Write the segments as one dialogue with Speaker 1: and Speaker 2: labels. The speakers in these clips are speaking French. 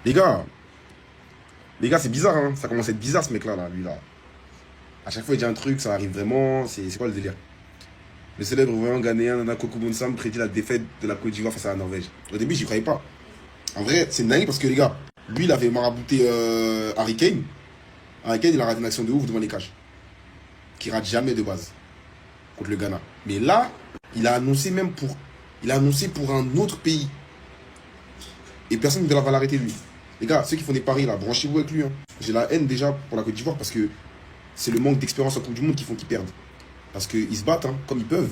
Speaker 1: Les gars, les gars, c'est bizarre, hein. Ça commence à être bizarre, ce mec-là, là, lui, là. À chaque fois, il dit un truc, ça arrive vraiment. C'est quoi le délire? Le célèbre voyant ghanéen Nana Koko Bonsam prédit la défaite de la Côte d'Ivoire face à la Norvège. Au début, j'y croyais pas. En vrai, c'est une dingue parce que, les gars, lui, il avait marabouté Harry Kane. Harry Kane, il a raté une action de ouf devant les cages. Qui rate jamais de base contre le Ghana. Mais là, il a annoncé même pour. Il a annoncé pour un autre pays. Et personne ne va l'arrêter, lui. Les gars, ceux qui font des paris là, branchez-vous avec lui. Hein. J'ai la haine déjà pour la Côte d'Ivoire parce que c'est le manque d'expérience en Coupe du Monde qui font qu'ils perdent. Parce qu'ils se battent hein, comme ils peuvent.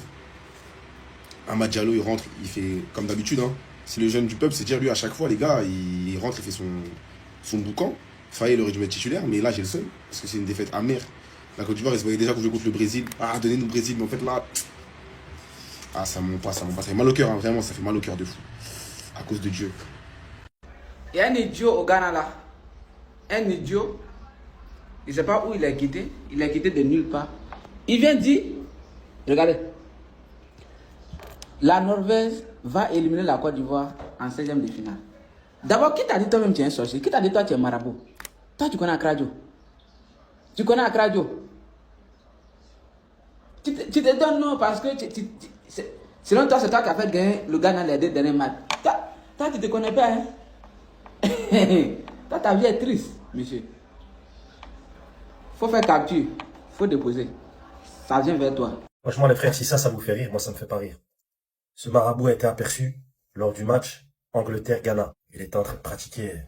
Speaker 1: Amad Diallo, il rentre, il fait comme d'habitude. Hein. C'est le jeune du peuple, c'est dire lui à chaque fois, les gars, il rentre, il fait son boucan. Faye, il aurait dû mettre titulaire, mais là j'ai le seul. Parce que c'est une défaite amère. La Côte d'Ivoire, ils se voyaient déjà jouer contre le Brésil. Ah, donnez-nous le Brésil, mais en fait là. Ah, ça monte pas, ça monte pas. Ça fait mal au cœur, hein, vraiment, ça fait mal au cœur de fou. À cause de Dieu.
Speaker 2: Il y a un idiot au Ghana là. Un idiot. Il ne sait pas où il est quitté. Il est quitté de nulle part. Il vient dire, regardez, la Norvège va éliminer la Côte d'Ivoire en 16e de finale. D'abord, qui t'a dit toi-même tu es un sorcier? Qui t'a dit toi tu es marabout? Toi tu connais Akradio? Tu connais Akradio? Tu te donnes non parce que selon toi c'est toi qui as fait gagner le Ghana les 2 derniers matchs. Toi tu te connais pas hein? Toi ta vie est triste, monsieur. Faut faire capture, faut déposer. Ça vient vers toi.
Speaker 3: Franchement, les frères, si ça vous fait rire, moi, ça me fait pas rire. Ce marabout a été aperçu lors du match Angleterre-Ghana. Il était en train de pratiquer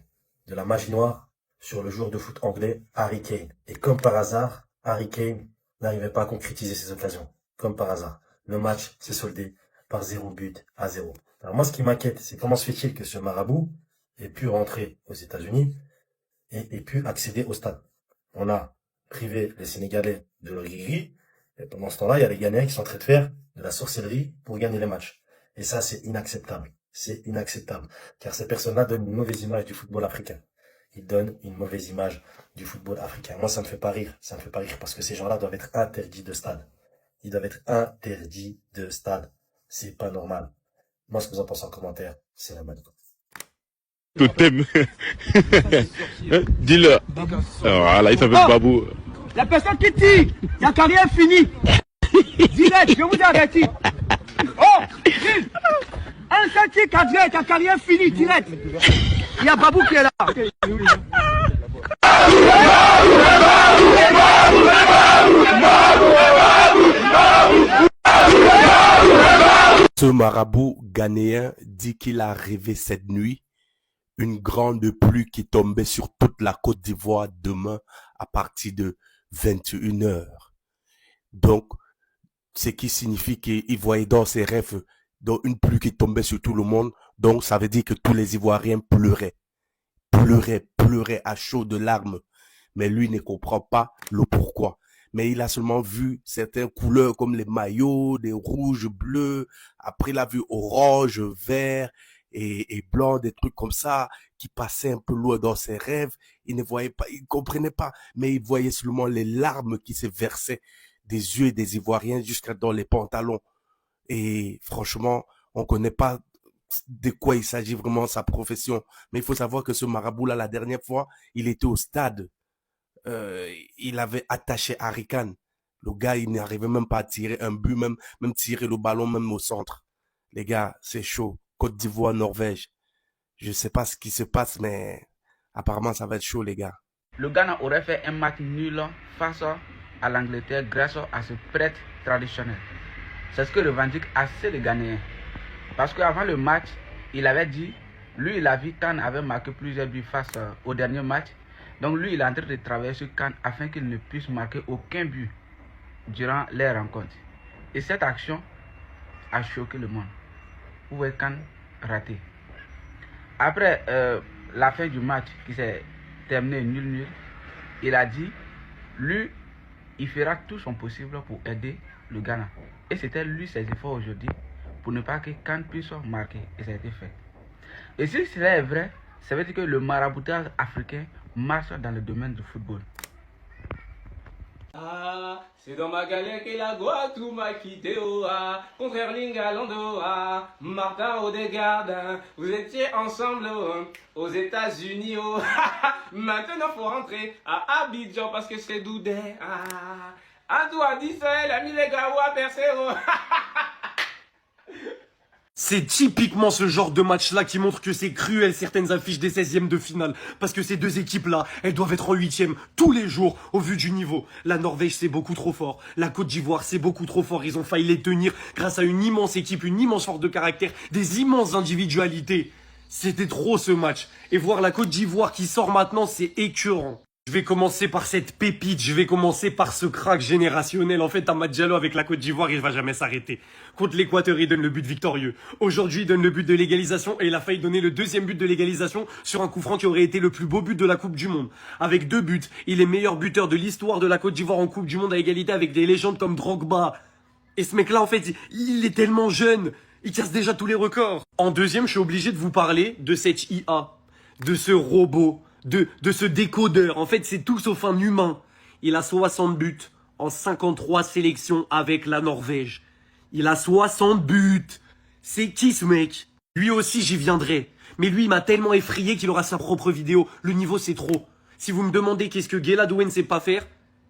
Speaker 3: de la magie noire sur le joueur de foot anglais Harry Kane. Et comme par hasard, Harry Kane n'arrivait pas à concrétiser ses occasions. Comme par hasard. Le match s'est soldé par 0 but à 0. Alors moi, ce qui m'inquiète, c'est comment se fait-il que ce marabout ait pu rentrer aux États-Unis et ait pu accéder au stade. On a privé les Sénégalais de leur gris. Et pendant ce temps-là, il y a les Ghanéens qui sont en train de faire de la sorcellerie pour gagner les matchs. Et ça, c'est inacceptable. C'est inacceptable. Car ces personnes-là donnent une mauvaise image du football africain. Ils donnent une mauvaise image du football africain. Moi, ça me fait pas rire. Ça me fait pas rire parce que ces gens-là doivent être interdits de stade. Ils doivent être interdits de stade. C'est pas normal. Moi, ce que vous en pensez en commentaire, c'est la merde.
Speaker 4: Totem. Dis-le. Voilà, il s'appelle Babou.
Speaker 5: La personne qui tire, sa carrière est finie. Direct, je vous ai averti. Oh, Gilles, un seul tir cadré, ta carrière est finie, direct. Il y a Babou qui est là.
Speaker 6: Ce marabout ghanéen dit qu'il a rêvé cette nuit une grande pluie qui tombait sur toute la Côte d'Ivoire demain à partir de 21h. Donc, ce qui signifie qu'il voyait dans ses rêves donc une pluie qui tombait sur tout le monde. Donc, ça veut dire que tous les Ivoiriens pleuraient à chaud de larmes. Mais lui ne comprend pas le pourquoi. Mais il a seulement vu certaines couleurs comme les maillots, des rouges, bleus. Après, il a vu orange, vert et blanc, des trucs comme ça qui passaient un peu loin dans ses rêves. Il ne voyait pas, il comprenait pas, mais il voyait seulement les larmes qui se versaient des yeux des Ivoiriens jusqu'à dans les pantalons. Et franchement, on connaît pas de quoi il s'agit vraiment sa profession. Mais il faut savoir que ce marabout-là, la dernière fois, il était au stade. Il avait attaché Harry Kane. Le gars, il n'arrivait même pas à tirer un but, même tirer le ballon, même au centre. Les gars, c'est chaud. Côte d'Ivoire, Norvège. Je sais pas ce qui se passe, mais apparemment, ça va être chaud, les gars.
Speaker 2: Le Ghana aurait fait un match nul face à l'Angleterre grâce à ce prêtre traditionnel. C'est ce que revendiquent assez les Ghanéens. Parce qu'avant le match, il avait dit, lui il a vu Kane avait marqué plusieurs buts face au dernier match. Donc lui il est en train de travailler sur Kane afin qu'il ne puisse marquer aucun but durant les rencontres. Et cette action a choqué le monde. Vous voyez Kane raté. Après la fin du match qui s'est terminé nul-nul, il a dit, lui, il fera tout son possible pour aider le Ghana. Et c'était lui ses efforts aujourd'hui pour ne pas que Kane puisse marquer. Et ça a été fait. Et si cela est vrai, ça veut dire que le maraboutage africain marche dans le domaine du football.
Speaker 7: C'est dans ma galère que la Guadeloupe m'a quitté, oh ah. Contre Erling Haaland, oh ah. Martin Odegaard, hein. Vous étiez ensemble, oh, aux États-Unis, oh. Maintenant, faut rentrer à Abidjan parce que c'est Doudé, ah. Andou a dit ça, il a mis les gars à percer, oh.
Speaker 3: C'est typiquement ce genre de match-là qui montre que c'est cruel certaines affiches des 16e de finale. Parce que ces deux équipes-là, elles doivent être en 8e tous les jours au vu du niveau. La Norvège, c'est beaucoup trop fort. La Côte d'Ivoire, c'est beaucoup trop fort. Ils ont failli les tenir grâce à une immense équipe, une immense force de caractère, des immenses individualités. C'était trop ce match. Et voir la Côte d'Ivoire qui sort maintenant, c'est écœurant. Je vais commencer par cette pépite, je vais commencer par ce crack générationnel. En fait, Amad Diallo avec la Côte d'Ivoire, il va jamais s'arrêter. Contre l'Équateur, il donne le but victorieux. Aujourd'hui, il donne le but de l'égalisation et il a failli donner le deuxième but de l'égalisation sur un coup franc qui aurait été le plus beau but de la Coupe du Monde. Avec 2 buts, il est meilleur buteur de l'histoire de la Côte d'Ivoire en Coupe du Monde à égalité avec des légendes comme Drogba. Et ce mec-là, en fait, il est tellement jeune, il casse déjà tous les records. En deuxième, je suis obligé de vous parler de cette IA, de ce robot. De ce décodeur. En fait, c'est tout sauf un humain. Il a 60 buts en 53 sélections avec la Norvège. Il a 60 buts. C'est qui ce mec? Lui aussi, j'y viendrai. Mais lui, il m'a tellement effrayé qu'il aura sa propre vidéo. Le niveau, c'est trop. Si vous me demandez qu'est-ce que Guéladoué ne sait pas faire,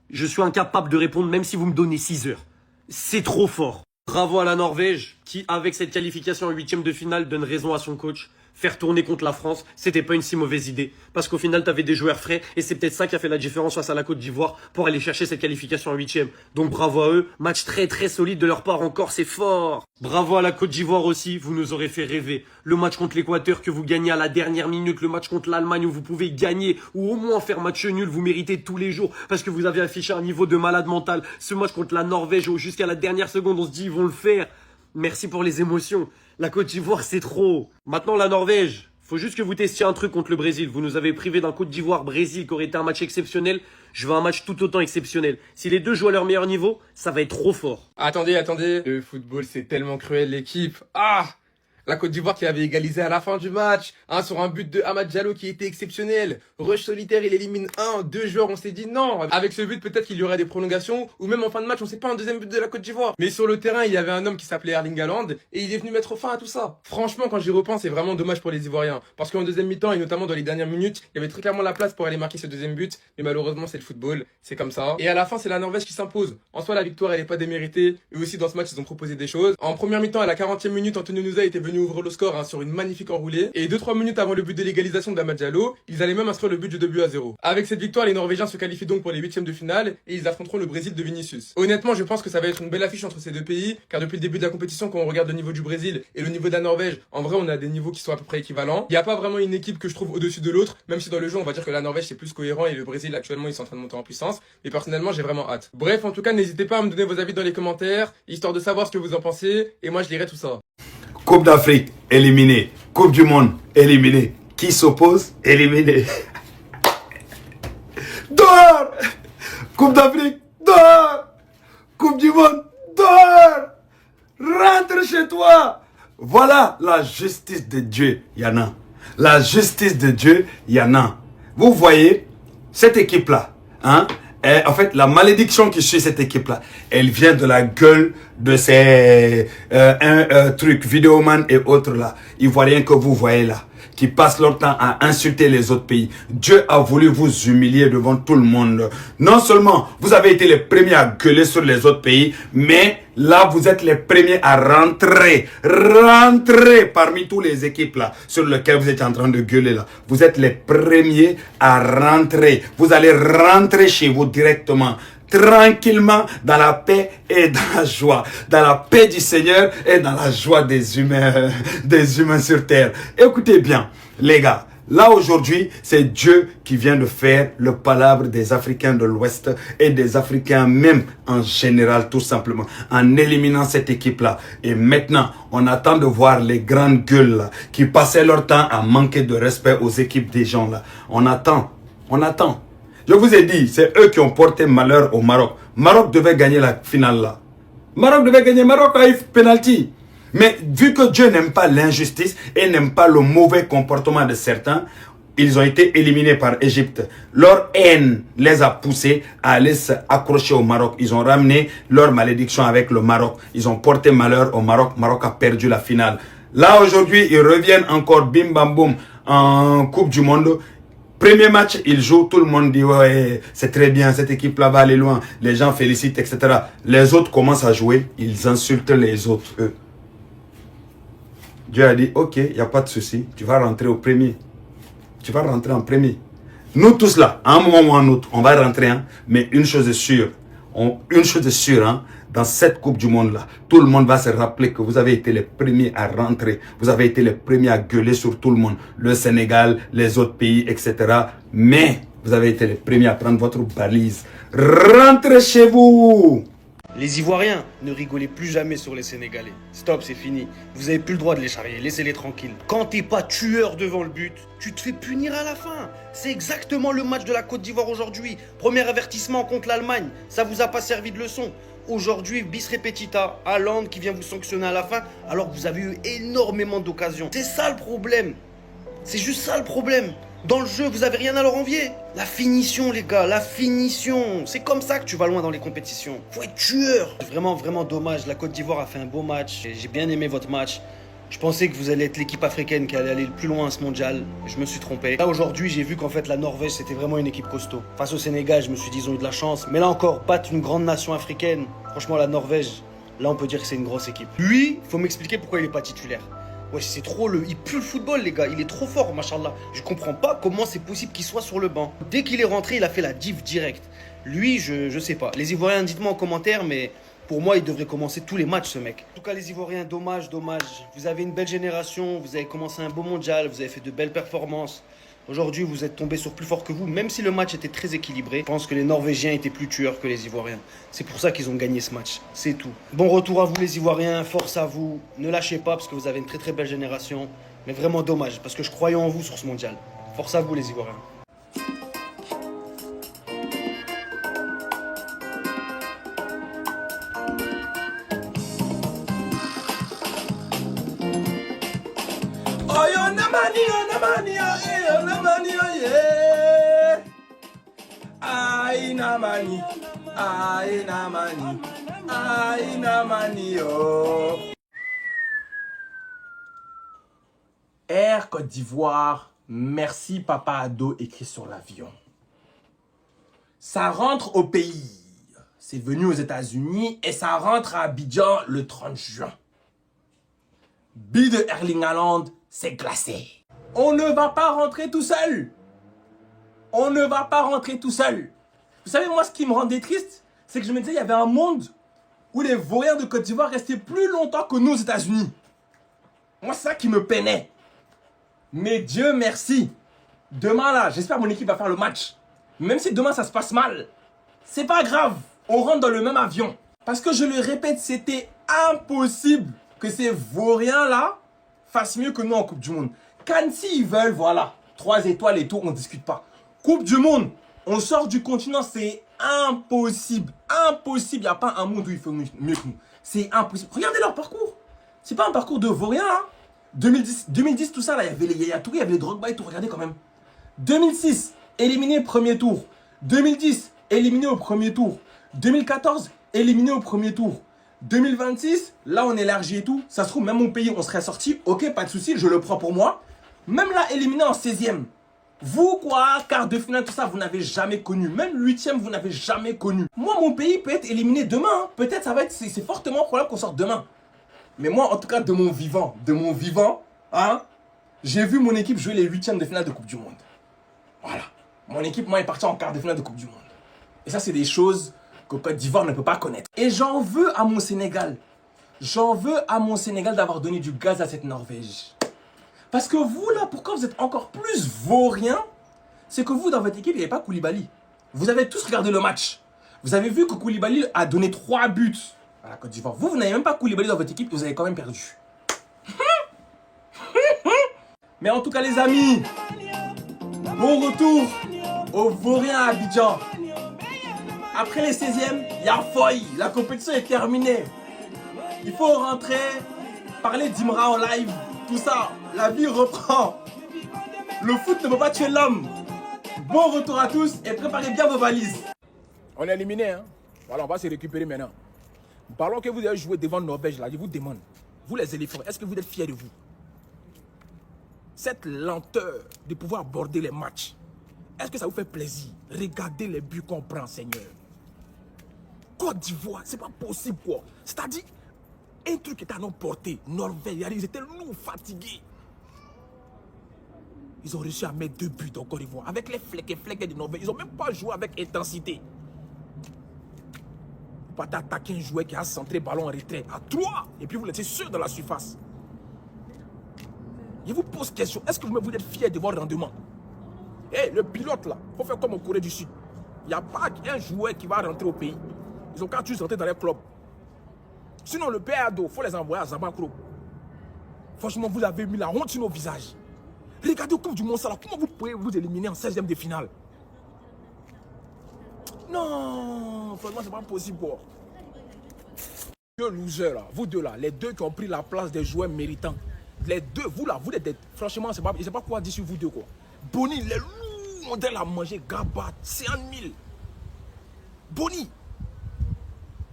Speaker 3: je suis incapable de répondre même si vous me donnez 6 heures. C'est trop fort. Bravo à la Norvège qui, avec cette qualification en 8e de finale, donne raison à son coach. Faire tourner contre la France, c'était pas une si mauvaise idée. Parce qu'au final, t'avais des joueurs frais et c'est peut-être ça qui a fait la différence face à la Côte d'Ivoire pour aller chercher cette qualification en 8e. Donc bravo à eux. Match très très solide de leur part encore, c'est fort. Bravo à la Côte d'Ivoire aussi, vous nous aurez fait rêver. Le match contre l'Équateur que vous gagnez à la dernière minute, le match contre l'Allemagne où vous pouvez gagner ou au moins faire match nul, vous méritez tous les jours parce que vous avez affiché un niveau de malade mental. Ce match contre la Norvège où jusqu'à la dernière seconde on se dit ils vont le faire. Merci pour les émotions. La Côte d'Ivoire, c'est trop. Maintenant, la Norvège. Faut juste que vous testiez un truc contre le Brésil. Vous nous avez privé d'un Côte d'Ivoire-Brésil qui aurait été un match exceptionnel. Je veux un match tout autant exceptionnel. Si les deux jouent à leur meilleur niveau, ça va être trop fort.
Speaker 7: Attendez. Le football, c'est tellement cruel, l'équipe. Ah! La Côte d'Ivoire qui avait égalisé à la fin du match, hein, sur un but de Amad Diallo qui était exceptionnel. Rush solitaire, il élimine 2 joueurs, on s'est dit non. Avec ce but, peut-être qu'il y aurait des prolongations, ou même en fin de match, on sait pas, un deuxième but de la Côte d'Ivoire. Mais sur le terrain, il y avait un homme qui s'appelait Erling Haaland, et il est venu mettre fin à tout ça. Franchement, quand j'y repense, c'est vraiment dommage pour les Ivoiriens. Parce qu'en deuxième mi-temps, et notamment dans les dernières minutes, il y avait très clairement la place pour aller marquer ce deuxième but, mais malheureusement, c'est le football, c'est comme ça. Et à la fin, c'est la Norvège qui s'impose. En soi, la victoire, elle est pas déméritée, et aussi dans ce match, ils ont proposé des choses. En première mi-temps, à la 40e minute, Antonio Nusa était venu ouvrir le score, hein, sur une magnifique enroulée. Et 2-3 minutes avant le but de l'égalisation d'Amad Diallo, ils allaient même inscrire le but de 2-0. Avec cette victoire, les Norvégiens se qualifient donc pour les 8e de finale et ils affronteront le Brésil de Vinicius. Honnêtement, je pense que ça va être une belle affiche entre ces deux pays, car depuis le début de la compétition, quand on regarde le niveau du Brésil et le niveau de la Norvège, en vrai, on a des niveaux qui sont à peu près équivalents. Il n'y a pas vraiment une équipe que je trouve au-dessus de l'autre, même si dans le jeu, on va dire que la Norvège c'est plus cohérent et le Brésil actuellement ils sont en train de monter en puissance. Mais personnellement, j'ai vraiment hâte. Bref, en tout cas, n'hésitez pas à me donner vos avis dans les commentaires, histoire de savoir ce que vous en pensez, et moi je lirai tout ça.
Speaker 8: Coupe d'Afrique, éliminé. Coupe du Monde, éliminé. Qui s'oppose, éliminé. Dehors! Coupe d'Afrique, dehors! Coupe du Monde, dehors! Rentre chez toi! Voilà la justice de Dieu, Yana. La justice de Dieu, Yana. Vous voyez, cette équipe-là, hein? Et en fait, la malédiction qui suit cette équipe-là, elle vient de la gueule de ces trucs, Vidéoman et autres là, Ivoiriens que vous voyez là, qui passent leur temps à insulter les autres pays. Dieu a voulu vous humilier devant tout le monde. Non seulement vous avez été les premiers à gueuler sur les autres pays, mais là vous êtes les premiers à rentrer parmi toutes les équipes là sur lesquelles vous êtes en train de gueuler là. Vous êtes les premiers à rentrer. Vous allez rentrer chez vous directement, tranquillement, dans la paix et dans la joie, dans la paix du Seigneur et dans la joie des humains sur terre. Écoutez bien, les gars, là aujourd'hui, c'est Dieu qui vient de faire le palabre des Africains de l'Ouest et des Africains même en général, tout simplement, en éliminant cette équipe-là. Et maintenant, on attend de voir les grandes gueules là, qui passaient leur temps à manquer de respect aux équipes des gens là. On attend. Je vous ai dit, c'est eux qui ont porté malheur au Maroc. Maroc devait gagner la finale là. Maroc a eu penalty. Mais vu que Dieu n'aime pas l'injustice et n'aime pas le mauvais comportement de certains, ils ont été éliminés par Égypte. Leur haine les a poussés à aller s'accrocher au Maroc. Ils ont ramené leur malédiction avec le Maroc. Ils ont porté malheur au Maroc. Maroc a perdu la finale. Là, aujourd'hui, ils reviennent encore bim bam boum en Coupe du Monde. Premier match, ils jouent, tout le monde dit ouais, c'est très bien, cette équipe-là va aller loin. Les gens félicitent, etc. Les autres commencent à jouer, ils insultent les autres, eux. Dieu a dit, ok, il n'y a pas de souci, tu vas rentrer au premier. Tu vas rentrer en premier. Nous tous là, à un moment ou à un autre, on va rentrer, hein, mais une chose est sûre, hein, dans cette Coupe du Monde là, tout le monde va se rappeler que vous avez été les premiers à rentrer, vous avez été les premiers à gueuler sur tout le monde, le Sénégal, les autres pays, etc. Mais vous avez été les premiers à prendre votre balise. Rentrez chez vous!
Speaker 9: Les Ivoiriens, ne rigolez plus jamais sur les Sénégalais. Stop, c'est fini. Vous avez plus le droit de les charrier, laissez-les tranquilles. Quand t'es pas tueur devant le but, tu te fais punir à la fin. C'est exactement le match de la Côte d'Ivoire aujourd'hui. Premier avertissement contre l'Allemagne, ça vous a pas servi de leçon. Aujourd'hui, bis repetita, Haaland qui vient vous sanctionner à la fin, alors que vous avez eu énormément d'occasions. C'est ça le problème. C'est juste ça le problème. Dans le jeu, vous avez rien à leur envier. La finition, les gars, la finition. C'est comme ça que tu vas loin dans les compétitions. Faut être tueur. Vraiment, vraiment dommage. La Côte d'Ivoire a fait un beau match. J'ai bien aimé votre match. Je pensais que vous allez être l'équipe africaine qui allait aller le plus loin à ce mondial. Je me suis trompé. Là, aujourd'hui, j'ai vu qu'en fait, la Norvège, c'était vraiment une équipe costaud. Face au Sénégal, je me suis dit, ils ont eu de la chance. Mais là encore, battre une grande nation africaine. Franchement, la Norvège, là, on peut dire que c'est une grosse équipe. Lui, faut m'expliquer pourquoi il est pas titulaire. Ouais, c'est trop il pue le football, les gars. Il est trop fort, machallah. Je comprends pas comment c'est possible qu'il soit sur le banc. Dès qu'il est rentré, il a fait la div direct. Lui, je sais pas. Les Ivoiriens, dites-moi en commentaire, mais pour moi, il devrait commencer tous les matchs, ce mec. En tout cas, les Ivoiriens, dommage. Vous avez une belle génération. Vous avez commencé un beau mondial. Vous avez fait de belles performances. Aujourd'hui, vous êtes tombés sur plus fort que vous, même si le match était très équilibré. Je pense que les Norvégiens étaient plus tueurs que les Ivoiriens. C'est pour ça qu'ils ont gagné ce match. C'est tout. Bon retour à vous les Ivoiriens, force à vous. Ne lâchez pas parce que vous avez une très très belle génération. Mais vraiment dommage parce que je croyais en vous sur ce mondial. Force à vous les Ivoiriens.
Speaker 6: Air Côte d'Ivoire, merci Papa Ado écrit sur l'avion. Ça rentre au pays. C'est venu aux États-Unis et ça rentre à Abidjan le 30 juin. But de Erling Haaland, c'est glacé. On ne va pas rentrer tout seul. On ne va pas rentrer tout seul. Vous savez, moi, ce qui me rendait triste, c'est que je me disais, il y avait un monde où les Vauriens de Côte d'Ivoire restaient plus longtemps que nous aux États-Unis. Moi, c'est ça qui me peinait. Mais Dieu merci. Demain, là, j'espère que mon équipe va faire le match. Même si demain, ça se passe mal, c'est pas grave. On rentre dans le même avion. Parce que je le répète, c'était impossible que ces Vauriens-là fassent mieux que nous en Coupe du Monde. Quand s'ils veulent, voilà, 3 étoiles et tout, on ne discute pas. Coupe du Monde, on sort du continent, c'est impossible. Impossible, il n'y a pas un monde où il fait mieux que nous. C'est impossible. Regardez leur parcours. C'est pas un parcours de Vauriens, hein. 2010, tout ça, là, il y avait les Yaya Touré, il y avait les Drogba et tout, regardez quand même. 2006, éliminé premier tour. 2010, éliminé au premier tour. 2014, éliminé au premier tour. 2026, là on élargit et tout. Ça se trouve, même mon pays, on serait sorti. Ok, pas de souci, je le prends pour moi. Même là, éliminé en 16e. Vous, quoi, quart de finale, tout ça, vous n'avez jamais connu. Même 8e, vous n'avez jamais connu. Moi, mon pays peut être éliminé demain. Hein. Peut-être, ça va être, c'est fortement probable qu'on sorte demain. Mais moi, en tout cas, de mon vivant, hein, j'ai vu mon équipe jouer les 8e de finale de Coupe du Monde. Voilà. Mon équipe, moi, est partie en quart de finale de Coupe du Monde. Et ça, c'est des choses que Côte d'Ivoire ne peut pas connaître. Et j'en veux à mon Sénégal. J'en veux à mon Sénégal d'avoir donné du gaz à cette Norvège. Parce que vous, là, pourquoi vous êtes encore plus vauriens? C'est que vous, dans votre équipe, il n'y avait pas Koulibaly. Vous avez tous regardé le match. Vous avez vu que Koulibaly a donné 3 buts à la Côte d'Ivoire. Vous n'avez même pas Koulibaly dans votre équipe et vous avez quand même perdu. Mais en tout cas, les amis, bon retour aux Vauriens à Abidjan. Après les 16e, il y a Foy. La compétition est terminée. Il faut rentrer, parler d'Imra en live, tout ça. La vie reprend.
Speaker 5: Le foot ne peut pas tuer l'homme. Bon retour à tous et préparez bien vos valises.
Speaker 10: On est éliminé, hein. Voilà, on va se récupérer maintenant. Ballon que vous avez joué devant Norvège, là, je vous demande, vous les éléphants, est-ce que vous êtes fiers de vous? Cette lenteur de pouvoir aborder les matchs, est-ce que ça vous fait plaisir? Regardez les buts qu'on prend, Seigneur. Côte d'Ivoire, c'est pas possible, quoi. C'est-à-dire, un truc qui est à nos portées, Norvège, ils étaient lourds, fatigués. Ils ont réussi à mettre 2 buts en Côte d'Ivoire. Avec les flecs de Norvège, ils n'ont même pas joué avec intensité. Vous partez attaquer un joueur qui a centré ballon en retrait à 3 et puis vous laissez sûr dans la surface. Je vous pose question, est-ce que vous êtes fiers de votre rendement? Eh, le pilote là, il faut faire comme en Corée du Sud. Il n'y a pas un joueur qui va rentrer au pays. Ils ont qu'à tous rentrer dans les clubs. Sinon, le PADO, il faut les envoyer à Zamakro. Franchement, vous avez mis la honte sur nos visages. Regardez au Coupe du Monde, ça là, comment vous pouvez vous éliminer en 16e de finale? Non, franchement, c'est pas possible, quoi. Deux losers, là, vous deux, là, les deux qui ont pris la place des joueurs méritants. Les deux, vous, là, vous êtes des... Franchement, je ne sais pas quoi dire sur vous deux, quoi. Boni, les loups, on dirait la manger, Gabat, 100 000. Boni.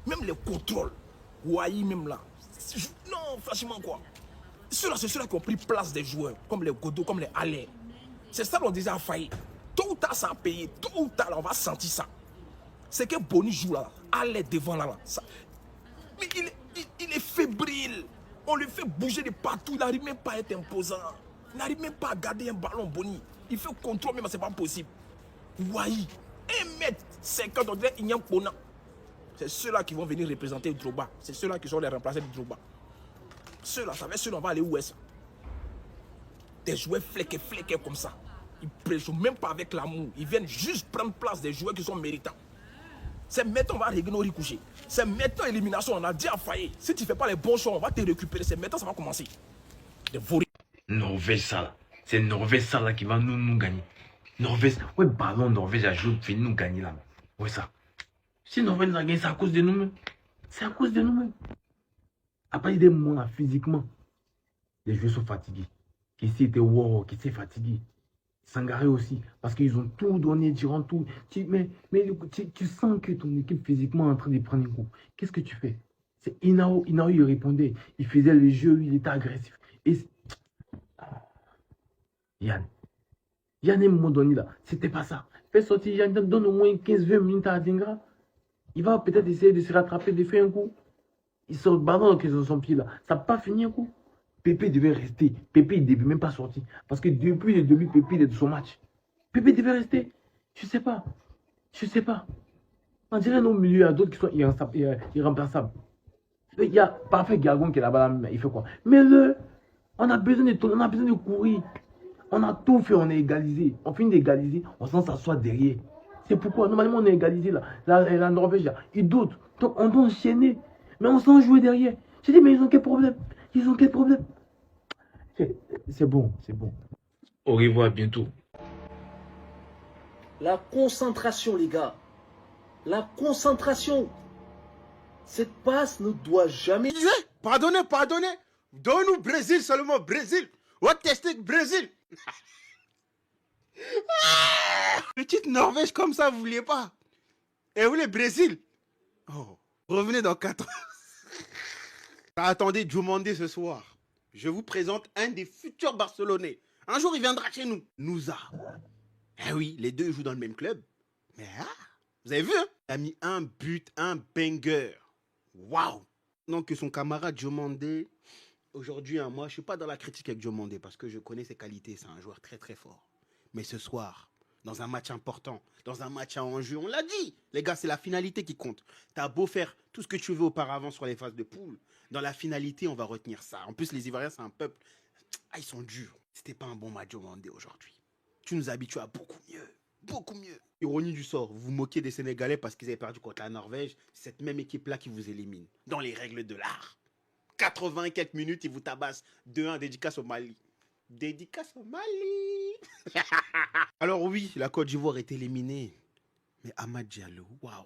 Speaker 10: Même les contrôles. Ouahi, même là. Non, franchement, quoi. Ceux-là, c'est ceux-là qui ont pris place des joueurs, comme les Godot, comme les Allaire. C'est ça qu'on disait à faillir. Tôt ou tard, ça a payé. Tôt ou tard, là, on va sentir ça. C'est que Boni joue là, Allaire devant là. Ça. Mais il est fébrile. On le fait bouger de partout. Il n'arrive même pas à être imposant. Il n'arrive même pas à garder un ballon, Boni. Il fait contrôle, mais c'est pas possible. Ouahi, 1m50, on dirait Inyam Kona. C'est ceux-là qui vont venir représenter Drogba. C'est ceux-là qui sont les remplacés de Drogba. Ceux-là, ça va être ceux-là, on va aller où est-ce? Des joueurs flequés comme ça. Ils ne jouent même pas avec l'amour. Ils viennent juste prendre place des joueurs qui sont méritants. C'est maintenant on va régler nos coucher. C'est maintenant élimination, on a déjà failli. Si tu ne fais pas les bons choix, on va te récupérer. C'est maintenant ça va commencer. Des vauriens.
Speaker 11: Norvège ça là. C'est Norvège ça là qui va nous gagner. Norvège, ouais, ballon Norvège a joué pour nous gagner là. Ouais ça. Si Norvège nous a gagné, c'est à cause de nous-mêmes. C'est à cause de nous-mêmes. Après des moments là, physiquement, les joueurs sont fatigués. Qui était wow, qui s'est fatigué. Sangaré aussi, parce qu'ils ont tout donné durant tout. Mais tu sens que ton équipe physiquement est en train de prendre un coup. Qu'est-ce que tu fais? C'est Inao, il répondait. Il faisait le jeu, il était agressif. Et Yann à un moment donné là, c'était pas ça. Fais sortir Yann, donne au moins 15-20 minutes à Adingra. Il va peut-être essayer de se rattraper, de faire un coup. Il sort le ballon dans son pied là. Ça n'a pas fini un coup. Pépé devait rester. Pépé, il ne devait même pas sortir. Parce que depuis le début, Pépé il est de son match. Pépé devait rester. Je ne sais pas. On dirait nos milieux, il y a d'autres qui sont irremplaçables. Il y a parfait Gargon qui est là-bas, il fait quoi? Mais on a besoin de courir. On a tout fait, on est égalisé. On finit d'égaliser, on s'en s'assoit derrière. C'est pourquoi, normalement, on est égalisé là. La Norvège, là, ils doutent. Donc, on doit enchaîner. Mais on s'en joue derrière. J'ai dit, mais ils ont quel problème? C'est bon. Au revoir, à bientôt.
Speaker 9: La concentration, les gars. La concentration. Cette passe ne doit jamais...
Speaker 5: Pardonnez. Donne-nous Brésil seulement, Brésil. What tester Brésil. Petite Norvège comme ça, vous vouliez pas? Et vous, les Brésil? Oh, revenez dans 4 ans. Attendez Diomandé ce soir. Je vous présente un des futurs Barcelonais. Un jour, il viendra chez nous. Nouza. Eh oui, les deux jouent dans le même club. Mais vous avez vu, hein? Il a mis un but, un banger. Waouh! Donc, son camarade Diomandé, aujourd'hui, moi, je ne suis pas dans la critique avec Diomandé parce que je connais ses qualités. C'est un joueur très, très fort. Mais ce soir, dans un match important, dans un match à enjeu, on l'a dit, les gars, c'est la finalité qui compte. T'as beau faire tout ce que tu veux auparavant sur les phases de poule, dans la finalité, on va retenir ça. En plus, les Ivoiriens, c'est un peuple... ils sont durs. C'était pas un bon match Diomandé aujourd'hui. Tu nous habitues à beaucoup mieux. Ironie du sort, vous vous moquez des Sénégalais parce qu'ils avaient perdu contre la Norvège. C'est cette même équipe-là qui vous élimine, dans les règles de l'art. 80 et quelques minutes, ils vous tabassent 2-1, dédicace au Mali. Alors oui, la Côte d'Ivoire est éliminée. Mais Amad Diallo, waouh.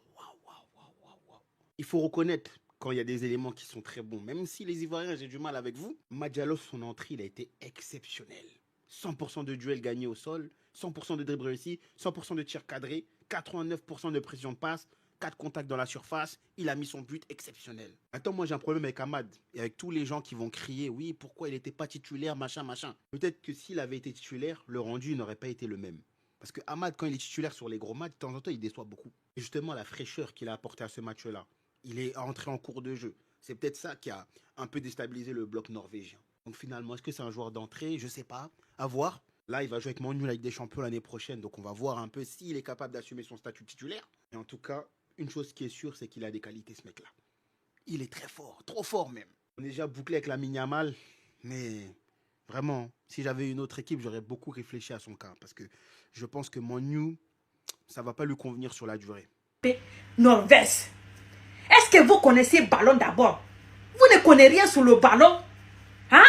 Speaker 5: Il faut reconnaître quand il y a des éléments qui sont très bons. Même si les Ivoiriens, j'ai du mal avec vous, Amad Diallo, son entrée, il a été exceptionnel.
Speaker 12: 100% de duels gagnés au sol, 100% de dribbles réussis, 100% de tirs cadrés, 89% de pression de passe, 4 contacts dans la surface, il a mis son but exceptionnel. Attends, moi j'ai un problème avec Amad et avec tous les gens qui vont crier, oui, pourquoi il n'était pas titulaire, machin, machin. Peut-être que s'il avait été titulaire, le rendu n'aurait pas été le même. Parce que Amad, quand il est titulaire sur les gros matchs, de temps en temps, il déçoit beaucoup. Et justement, la fraîcheur qu'il a apportée à ce match-là, il est entré en cours de jeu. C'est peut-être ça qui a un peu déstabilisé le bloc norvégien. Donc finalement, est-ce que c'est un joueur d'entrée? Je sais pas. À voir. Là, il va jouer avec Man U Ligue des Champions l'année prochaine. Donc on va voir un peu s'il est capable d'assumer son statut titulaire. Et en tout cas, une chose qui est sûre, c'est qu'il a des qualités, ce mec-là. Il est très fort, trop fort même. On est déjà bouclé avec Lamine Yamal, mais vraiment, si j'avais une autre équipe, j'aurais beaucoup réfléchi à son cas. Parce que je pense que Man U, ça va pas lui convenir sur la durée.
Speaker 13: Norvège. Est-ce que vous connaissez le ballon d'abord? Vous ne connaissez rien sur le ballon? Hein?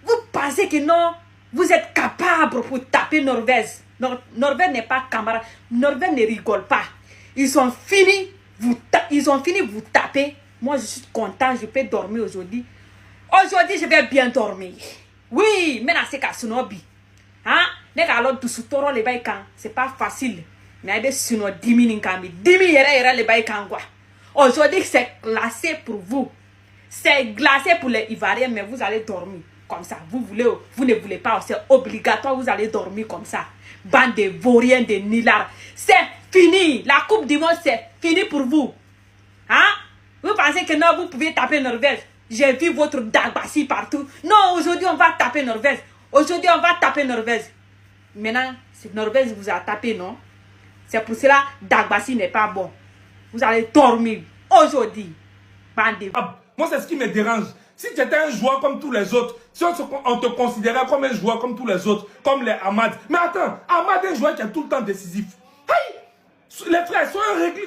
Speaker 13: Vous pensez que non, vous êtes capable pour taper Norvège? Norvège n'est pas camarade. Norvège ne rigole pas. Ils ont fini vous taper. Moi, je suis content, je peux dormir aujourd'hui. Aujourd'hui, je vais bien dormir. Oui, mais c'est qu'à Sunobi. Hein? C'est pas facile. Mais il y a 10 000 aujourd'hui, c'est glacé pour vous. C'est glacé pour les Ivoiriens, mais vous allez dormir comme ça. Vous ne voulez pas, c'est obligatoire, vous allez dormir comme ça. Bande de vauriens, de nilards. C'est fini. La Coupe du Monde, c'est fini pour vous. Hein? Vous pensez que non, vous pouvez taper Norvège? J'ai vu votre Dagbassi partout. Non, aujourd'hui, on va taper Norvège. Aujourd'hui, on va taper Norvège. Maintenant, c'est Norvège vous a tapé, non? C'est pour cela que Dagbassi n'est pas bon. Vous allez dormir aujourd'hui.
Speaker 14: Moi, c'est ce qui me dérange. Si tu étais un joueur comme tous les autres, si on te considérait comme un joueur comme tous les autres, comme les Amad. Mais attends, Amad est un joueur qui est tout le temps décisif. Hey! Les frères,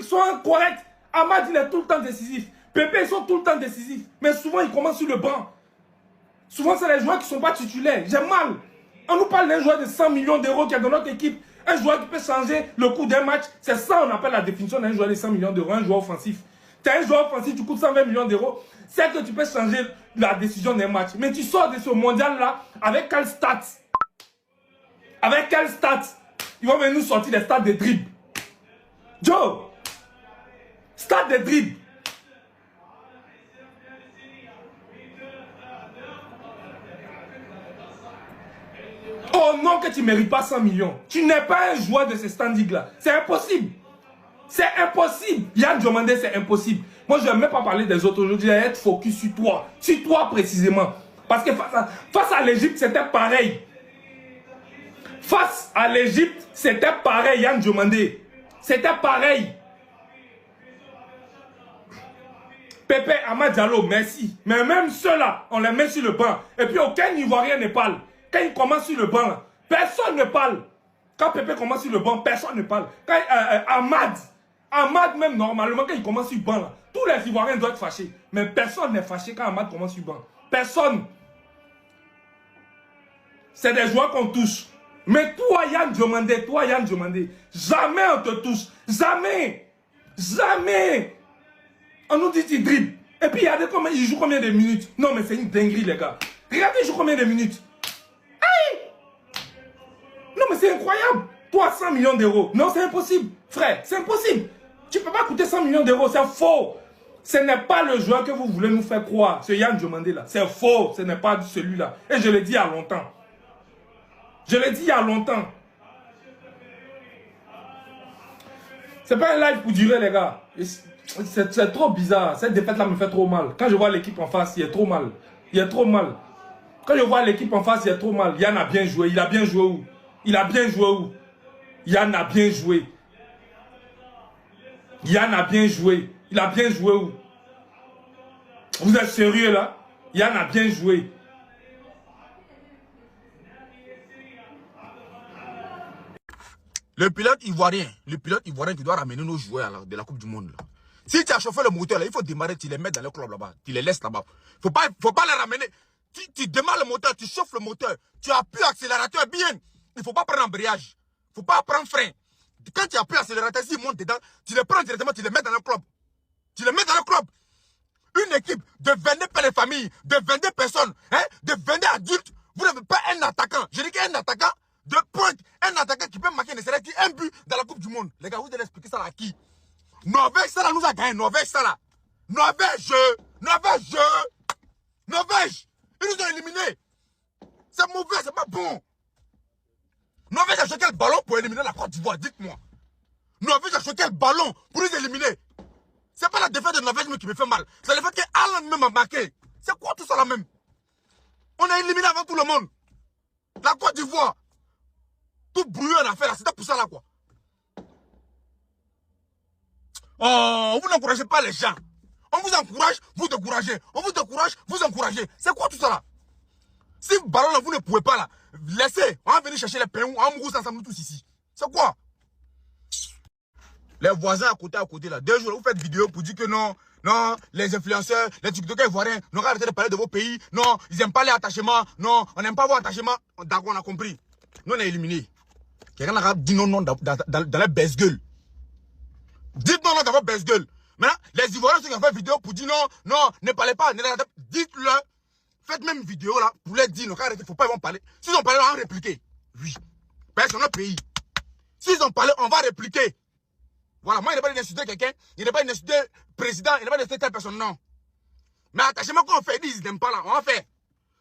Speaker 14: soient corrects. Amad, il est tout le temps décisif. Pépé, ils sont tout le temps décisifs. Mais souvent, ils commencent sur le banc. Souvent, c'est les joueurs qui ne sont pas titulaires. J'ai mal. On nous parle d'un joueur de 100 millions d'euros qui est dans notre équipe. Un joueur qui peut changer le cours d'un match. C'est ça, on appelle la définition d'un joueur de 100 millions d'euros, un joueur offensif. Tu es un joueur offensif, tu coûtes 120 millions d'euros. C'est que tu peux changer la décision d'un match. Mais tu sors de ce mondial-là avec quel stats? Avec quel stats? Ils vont venir nous sortir des stats de dribble. Joe! Stats de dribble. Oh non, que tu ne mérites pas 100 millions. Tu n'es pas un joueur de ce standing-là. C'est impossible. C'est impossible. Yann Diomandé, c'est impossible. Moi, je ne vais même pas parler des autres aujourd'hui. Je vais être focus sur toi. Sur toi précisément. Parce que face à l'Égypte, c'était pareil. Face à l'Égypte, c'était pareil, Yann Diomandé. C'était pareil. Pépé, Amad Diallo, merci. Mais même ceux-là, on les met sur le banc. Et puis aucun Ivoirien ne parle. Quand il commence sur le banc, là, personne ne parle. Quand Pépé commence sur le banc, personne ne parle. Quand Amad même normalement, quand il commence sur le banc, là, tous les Ivoiriens doivent être fâchés. Mais personne n'est fâché quand Amad commence sur le banc. Personne. C'est des joueurs qu'on touche. Mais toi, Yann Diomandé, jamais on te touche. Jamais. Jamais. On nous dit qu'il dribble. Et puis, regardez comment il joue combien de minutes. Non, mais c'est une dinguerie, les gars. Regardez, il joue combien de minutes. Hey! Non, mais c'est incroyable. Toi, 100 millions d'euros. Non, c'est impossible. Frère, c'est impossible. Tu ne peux pas coûter 100 millions d'euros. C'est faux. Ce n'est pas le joueur que vous voulez nous faire croire. Ce Yann Diomandé là. C'est faux. Ce n'est pas celui-là. Et je l'ai dit il y a longtemps. Je l'ai dit il y a longtemps. C'est pas un live pour durer, les gars. C'est trop bizarre. Cette défaite-là me fait trop mal. Quand je vois l'équipe en face, il est trop mal. Il est trop mal. Quand je vois l'équipe en face, il est trop mal. Yann a bien joué. Il a bien joué où? Il a bien joué où? Yann a bien joué. Yann a bien joué. Il a bien joué où? Vous êtes sérieux là? Yann a bien joué.
Speaker 10: Le pilote ivoirien qui doit ramener nos joueurs de la Coupe du Monde. Là. Si tu as chauffé le moteur, là, il faut démarrer, tu les mets dans le club là-bas. Tu les laisses là-bas. Faut pas les ramener. Tu démarres le moteur, tu chauffes le moteur. Tu appuies l'accélérateur bien. Il ne faut pas prendre embrayage. Il ne faut pas prendre frein. Quand tu appuies l'accélérateur, s'il monte dedans, tu les prends directement, tu les mets dans le club. Tu les mets dans le club. Une équipe de 22 pères de famille, de 22 personnes, hein, de 22 adultes,
Speaker 15: Vous n'avez pas un attaquant. Je dis qu'un attaquant de pointe, un attaquant qui peut marquer ne serait qu'un but dans la Coupe du Monde. Les gars, vous allez expliquer ça à qui? Norvège, ça là nous a gagné. Norvège, ça là. Norvège. Ils nous ont éliminés. C'est mauvais, c'est pas bon. Norvège a joué quel ballon pour éliminer la Côte d'Ivoire? Dites-moi. Norvège a joué quel ballon pour les éliminer? C'est pas la défaite de Norvège qui me fait mal. C'est le fait que Haaland même a marqué. C'est quoi tout ça là même? On a éliminé avant tout le monde. La Côte d'Ivoire. Tout brouillé en affaire là. C'était pour ça là quoi. Oh, vous n'encouragez pas les gens. On vous encourage, vous découragez. On vous décourage, vous encouragez. C'est quoi tout ça là? Si le ballon là, vous ne pouvez pas là, laissez. On va venir chercher les pains. On va mourir ensemble tous ici. C'est quoi? Les voisins à côté là. 2 jours, vous faites vidéo pour dire que non, les influenceurs, les TikTokers ivoiriens, n'ont pas arrêté de parler de vos pays. Non, ils n'aiment pas les attachements. Non, on n'aime pas vos attachements. D'accord, on a compris. Nous, on est éliminés. Quelqu'un a dit non dans la baisse-gueule. Dites non dans votre baisse-gueule. Maintenant, les Ivoiriens qui ont fait vidéo pour dire non, ne parlez pas. Dites-le. Faites même vidéo là pour les dire, il ne faut pas ils vont parler. S'ils ont parlé, on va répliquer. Oui. Parce que c'est notre pays. S'ils ont parlé, on va répliquer. Voilà, moi, il n'est pas d'insulter quelqu'un, il n'est pas d'insulter le président, il n'est pas d'insulter telle personne, non. Mais attachement qu'on fait, ils n'aiment pas là, on va faire.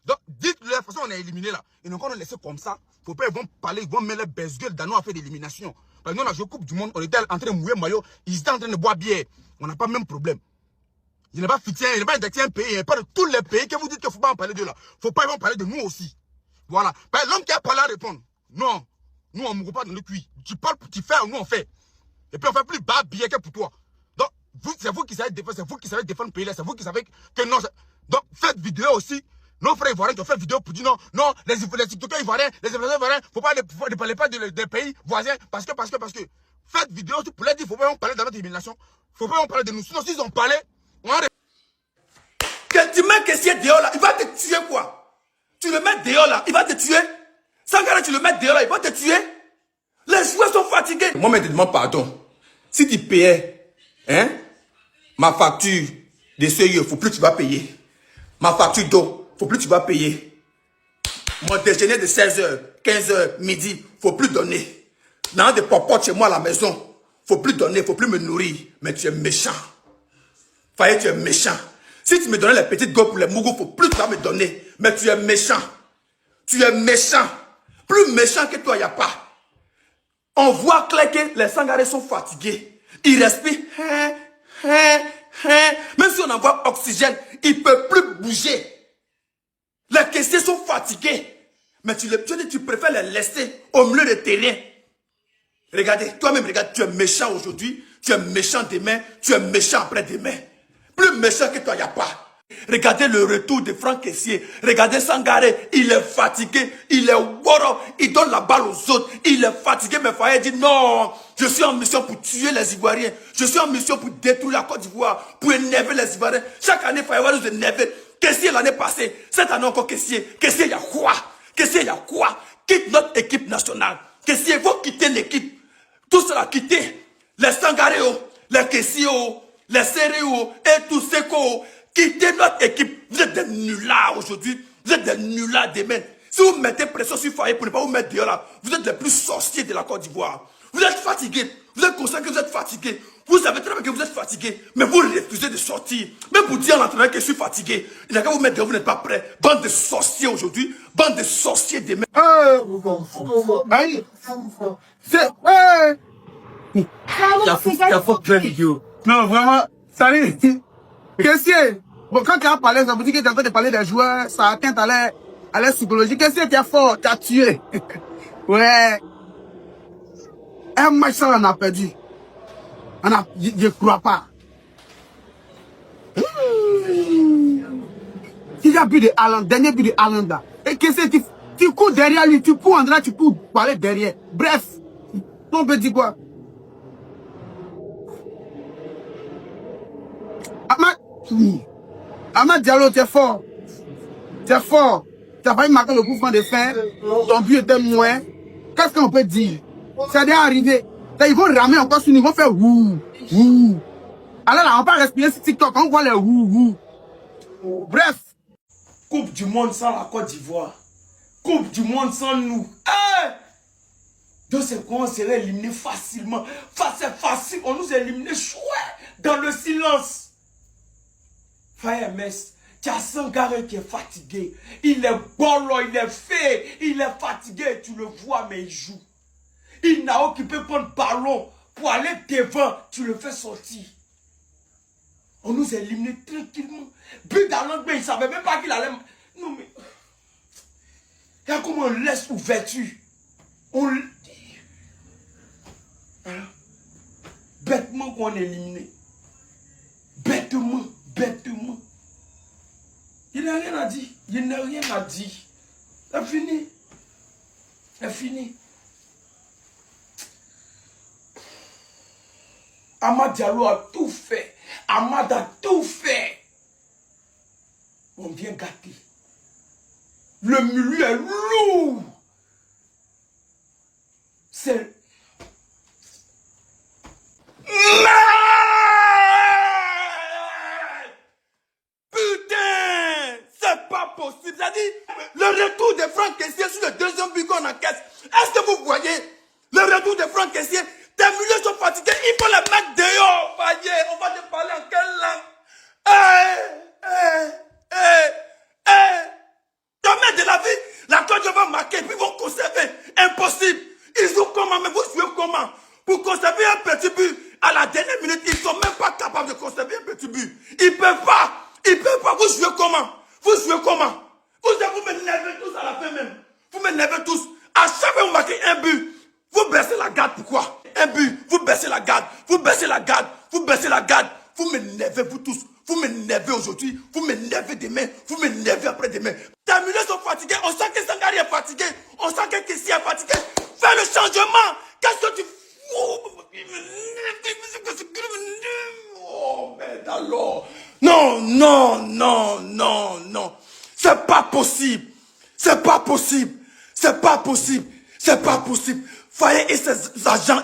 Speaker 15: Donc, dites-le, de toute façon, on est éliminé là. Ils n'ont qu'à nous laisser comme ça. Faut pas, ils vont parler, ils vont mettre les baisse-gueules dans nos affaires d'élimination. Parce que nous, on a joué Coupe du Monde, on était en train de mouiller maillot, ils étaient en train de boire bière. On n'a pas le même problème. Il n'est pas fixé, il n'est pas indexé un pays, il n'est pas de tous les pays que vous dites qu'il ne faut pas en parler de là. Faut pas, ils vont parler de nous aussi. Voilà. L'homme qui a parlé à répondre. Non. Nous, on ne mourra pas dans le cuit. Tu parles, tu fais, nous, on fait. Et puis on fait plus bas billet que pour toi. Donc, c'est vous qui savez défendre, c'est vous qui savez défendre le pays là, c'est vous qui savez que non. Donc, faites vidéo aussi. Nos frères ivoiriens qui ont fait vidéo pour dire non, les TikTokers ivoiriens, les influenceurs ivoiriens, ne parlez pas des pays voisins, parce que. Faites vidéo aussi pour les dire, faut pas parler de notre élimination. Faut pas parler de nous. Sinon, s'ils ont parlé, on va.
Speaker 8: Que tu mets Kessié dehors là, il va te tuer quoi? Tu le mets dehors là, il va te tuer. Sankara, tu le mets dehors là, il va te tuer. Les joueurs sont fatigués. Moi, je te demande pardon. Si tu payais ma facture de CIE, il ne faut plus que tu vas payer. Ma facture d'eau, il ne faut plus que tu vas payer. Mon déjeuner de 16h, 15h, midi, il ne faut plus donner. Dans des popotes chez moi à la maison, il ne faut plus donner, il ne faut plus me nourrir. Mais tu es méchant. Faye, tu es méchant. Si tu me donnais les petites go pour les mougous, il ne faut plus que tu vas me donner. Mais tu es méchant. Tu es méchant. Plus méchant que toi, il n'y a pas. On voit clair que les Sangarés sont fatigués. Ils respirent. Même si on envoie oxygène, ils ne peuvent plus bouger. Les caissiers sont fatigués. Mais tu préfères les laisser au milieu de terrain. Regardez, toi-même, regarde, tu es méchant aujourd'hui, tu es méchant demain, tu es méchant après-demain. Plus méchant que toi, il n'y a pas. Regardez le retour de Franck Kessié. Regardez Sangaré, il est fatigué, il est woro, il donne la balle aux autres, il est fatigué, mais Faye dit non, je suis en mission pour tuer les Ivoiriens, je suis en mission pour détruire la Côte d'Ivoire, pour énerver les Ivoiriens. Chaque année, Faye va nous énerver. Kessié l'année passée, cette année encore Kessié. Kessié, il y a quoi? Kessié, il y a quoi? Quitte notre équipe nationale. Kessié, il faut quitter l'équipe. Tout cela quitter. Les Sangaré, les Kessié, les Séré et tous ces co. Quittez notre équipe. Vous êtes des nullards aujourd'hui. Vous êtes des nullards demain. Si vous mettez pression sur Faye pour ne pas vous mettre dehors là, vous êtes les plus sorciers de la Côte d'Ivoire. Vous êtes fatigués. Vous êtes conscient que vous êtes fatigués. Vous savez très bien que vous êtes fatigués. Mais vous refusez de sortir. Même pour dire à l'entraîneur que je suis fatigué. Il n'a qu'à vous mettre dehors, vous n'êtes pas prêts. Bande de sorciers aujourd'hui. Bande de sorciers demain.
Speaker 5: Non, vraiment, salut. Qu'est-ce bon, quand tu as parlé, ça veut dire que tu es en train de parler des joueurs, ça atteint à l'air psychologique. Qu'est-ce que tu as fort, tu as tué. Ouais. Un match, ça, on a perdu. Je crois pas. Tu as bu de Haaland, dernier but de Haaland là. Et qu'est-ce que tu cours derrière lui, tu cours en droit, tu cours parler derrière. Bref, on peut dire quoi? Amad Diallo, tu es fort. Tu es fort. Tu as failli marquer le coup franc de fin. Ton but était moins. Qu'est-ce qu'on peut dire? C'est déjà arrivé. Ils vont ramer encore sur nous, ils vont faire ouh, ouh. Alors là, on va pas respirer sur TikTok, on voit les ouh, ouh. Bref.
Speaker 8: Coupe du monde sans la Côte d'Ivoire. Coupe du monde sans nous. Hey! Donc c'est quoi, on serait éliminé facilement. C'est facile, on nous a éliminé chouette dans le silence. Frère MS, tu as Sangaré qui est fatigué. Il est bollo, il est fait, il est fatigué, tu le vois, mais il joue. Il n'a occupé prendre le ballon pour aller devant, tu le fais sortir. On nous a éliminés tranquillement. But d'Alan, mais il ne savait même pas qu'il allait... Non mais... Regarde comment on laisse ouverture. On... Hein? Bêtement qu'on est éliminé. Bêtement, bêtement. Il n'a rien à dire. Il n'a rien à dire. C'est fini. C'est fini. Amad Diallo a tout fait. Amad a tout fait. On vient gâter. Le milieu est lourd. C'est...
Speaker 15: Putain, c'est pas possible. Ça dit, le retour de Franck Kessié sur le deuxième but qu'on encaisse. Est-ce que vous voyez le retour de Franck Kessié? Tes milieux sont fatigués, il faut les mettre dehors. Voyez, on va te parler en quelle langue? Jamais de la vie, la Côte d'Ivoire va marquer, puis ils vont conserver. Impossible. Ils jouent comment, mais vous jouez comment? Pour conserver un petit but, à la dernière minute, ils ne sont même pas capables de conserver un petit but. Ils ne peuvent pas. Ils ne peuvent pas. Vous jouez comment? Vous jouez comment? Vous m'énervez tous à la fin même. Vous m'énervez tous. À chaque fois que vous marquez un but, vous baissez la garde. Pourquoi? Un but, vous baissez la garde. Vous baissez la garde. Vous baissez la garde. Vous m'énervez, vous tous. Vous m'énervez aujourd'hui. Vous m'énervez demain. Vous m'énervez après-demain. Tes milieux sont fatigués. On sent que Sangaré est fatigué. On sent que Kessié est fatigué. Fais le changement. Qu'est-ce que tu fous? Oh, mais alors. Non, non, non, non, non. C'est pas possible. C'est pas possible. C'est pas possible. C'est pas possible. Faye et ses agents.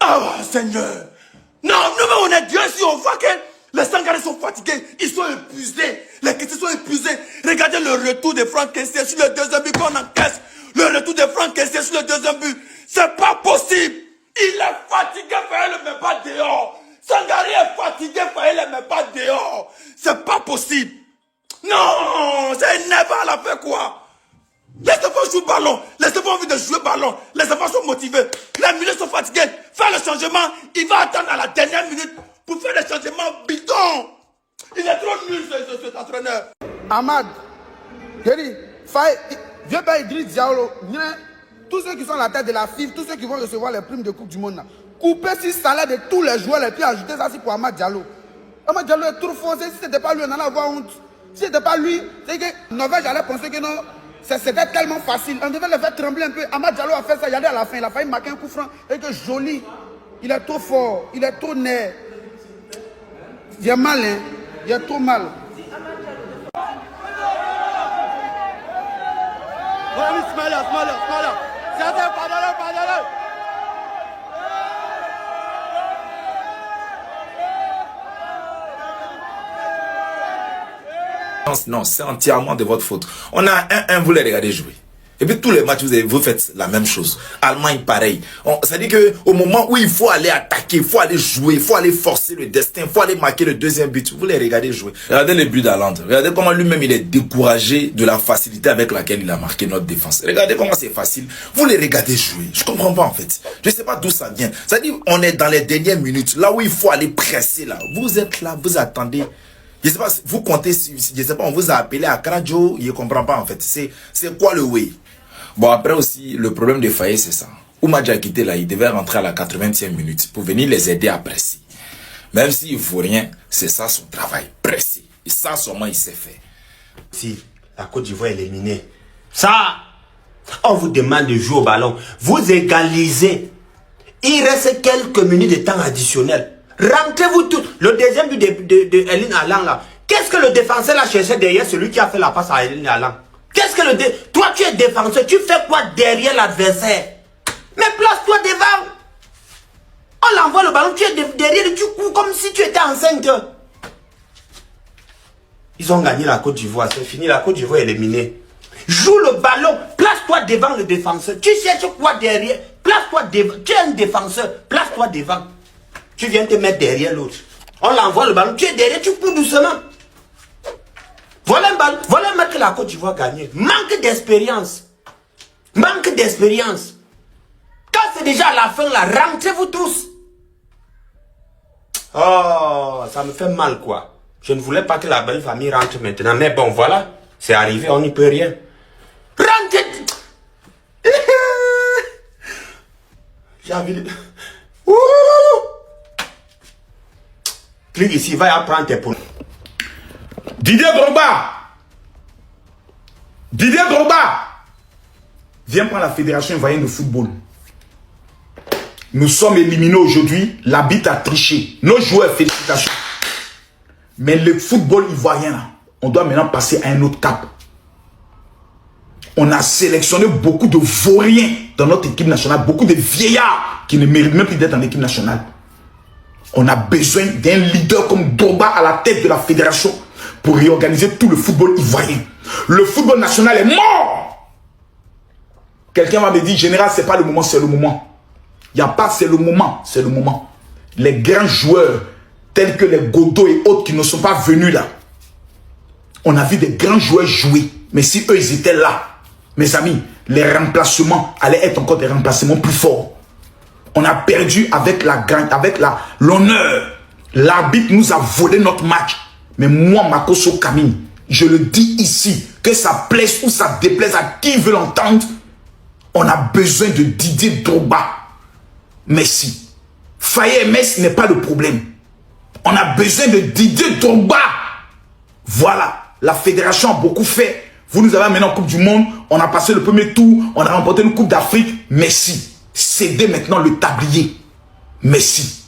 Speaker 15: Ah, Seigneur. Non, nous, mais on est Dieu si on voit que les Sangarés sont fatigués. Ils sont épuisés. Les Kessié sont épuisés. Regardez le retour de Franck Kessié sur le deuxième but qu'on encaisse. Le retour de Franck Kessié sur le deuxième but. C'est pas possible. Il est fatigué, Faye le met pas dehors. Sangaré est fatigué, Faye le met pas dehors. C'est pas possible. Non, c'est énervant à la fin quoi. Les enfants jouent ballon. Les enfants ont envie de jouer ballon. Les enfants sont motivés. Les milieux sont fatigués. Faire le changement, il va attendre à la dernière minute pour faire le changement bidon. Il est trop nul cet entraîneur.
Speaker 16: Amad, Gary, Faye, viens pas Idriss Diallo. Tous ceux qui sont à la tête de la FIF, tous ceux qui vont recevoir les primes de Coupe du Monde, coupez 6 salaires de tous les joueurs et puis ajoutez ça pour Amad Diallo. Amad Diallo est trop fort. Si ce n'était pas lui, on allait avoir honte. Si ce n'était pas lui, c'est que Norvège allait penser que non, c'était tellement facile. On devait le faire trembler un peu. Amad Diallo a fait ça, regardez à la fin, il a failli marquer un coup franc. Et que joli. Il est trop fort, il est trop net. Il a mal, hein. Il a trop mal.
Speaker 17: Non, c'est entièrement de votre faute. On a 1-1, vous les regardez jouer. Et puis tous les matchs, vous faites la même chose. Allemagne, pareil. C'est-à-dire qu'au moment où il faut aller attaquer, il faut aller jouer, il faut aller forcer le destin, il faut aller marquer le deuxième but, vous les regardez jouer. Regardez le but d'Haaland. Regardez comment lui-même il est découragé de la facilité avec laquelle il a marqué notre défense. Regardez comment c'est facile. Vous les regardez jouer. Je comprends pas en fait. Je sais pas d'où ça vient. C'est-à-dire on est dans les dernières minutes, là où il faut aller presser là. Vous êtes là, vous attendez. Je sais pas, vous comptez, je sais pas, on vous a appelé à Karajo, il ne comprend pas en fait. C'est quoi le way? Bon, après aussi, le problème de Faye, c'est ça. Oumadja a quitté là, il devait rentrer à la 80e minute pour venir les aider à presser. Même s'il ne faut rien, c'est ça son travail, presser. Et ça, seulement, il sait faire.
Speaker 18: Si la Côte d'Ivoire est éliminée, ça, on vous demande de jouer au ballon. Vous égalisez. Il reste quelques minutes de temps additionnel. Rentrez-vous tous. Le deuxième but de Erling Haaland là. Qu'est-ce que le défenseur a cherché derrière celui qui a fait la passe à Erling Haaland? Qu'est-ce que toi tu es défenseur, tu fais quoi derrière l'adversaire? Mais place-toi devant. On l'envoie le ballon, tu es derrière et tu cours comme si tu étais enceinte. Ils ont gagné la Côte d'Ivoire, c'est fini, la Côte d'Ivoire est éliminée. Joue le ballon, place-toi devant le défenseur. Tu cherches quoi derrière? Place-toi devant. Tu es un défenseur, place-toi devant. Tu viens te mettre derrière l'autre. On l'envoie le ballon, tu es derrière, tu cours doucement. Voilà un ballon, voilà un match que la Côte d'Ivoire gagne. Manque d'expérience. Manque d'expérience. Quand c'est déjà à la fin là, rentrez-vous tous. Oh, ça me fait mal quoi. Je ne voulais pas que la belle famille rentre maintenant. Mais bon, voilà. C'est arrivé, on n'y peut rien. Rentrez. J'ai envie de... Ouh. Clique ici, va y apprendre tes poules.
Speaker 15: Didier Drogba. Didier Drogba. Viens prendre la Fédération ivoirienne de football. Nous sommes éliminés aujourd'hui. L'arbitre a triché. Nos joueurs, félicitations. Mais le football ivoirien, là, on doit maintenant passer à un autre cap. On a sélectionné beaucoup de vauriens dans notre équipe nationale. Beaucoup de vieillards qui ne méritent même plus d'être dans l'équipe nationale. On a besoin d'un leader comme Drogba à la tête de la fédération pour réorganiser tout le football ivoirien. Le football national est mort. Quelqu'un va me dire, général, c'est pas le moment, c'est le moment. Il n'y a pas, c'est le moment, c'est le moment. Les grands joueurs, tels que les Godot et autres qui ne sont pas venus là, on a vu des grands joueurs jouer. Mais si eux, ils étaient là, mes amis, les remplacements allaient être encore des remplacements plus forts. On a perdu avec l'honneur. L'arbitre nous a volé notre match. Mais moi, Makosso Kamini, je le dis ici, que ça plaise ou ça déplaise à qui veut l'entendre, on a besoin de Didier Drogba. Messi. Faye Messi n'est pas le problème. On a besoin de Didier Drogba. Voilà. La fédération a beaucoup fait. Vous nous avez amené en Coupe du Monde. On a passé le premier tour. On a remporté une Coupe d'Afrique. Messi. Cédez maintenant le tablier. Messi.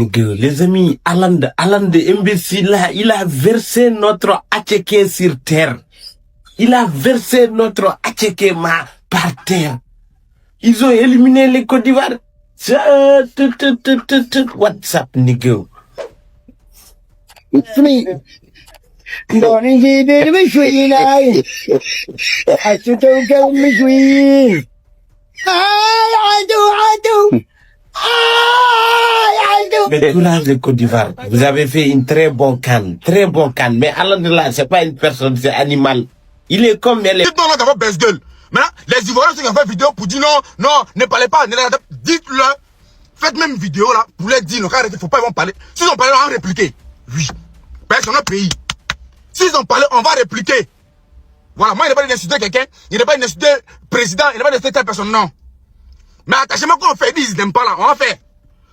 Speaker 6: Les amis, Aland imbécile là, il a versé notre Atcheke sur terre. Il a versé notre Atcheke par terre. Ils ont éliminé les Côte d'Ivoire. WhatsApp, nigga. Mais tout l'âge de Côte d'Ivoire, vous avez fait une très bonne canne, mais Alhamdoulilah, c'est pas une personne, c'est animal. Il est comme elle est.
Speaker 15: Maintenant, les Ivoiriens qui ont fait vidéo pour dire non, ne parlez pas, dites-le, faites même vidéo là, pour les dire, il faut pas en parler. S'ils ont parlé, on va répliquer. Oui. Parce que c'est notre pays. S'ils ont parlé, on va répliquer. Voilà, moi, il n'est pas d'insulter quelqu'un, il n'est pas d'insulter le président, il n'est pas d'insulter telle personne, non. Mais attachez-moi qu'on fait, ils n'aiment pas là, on va faire.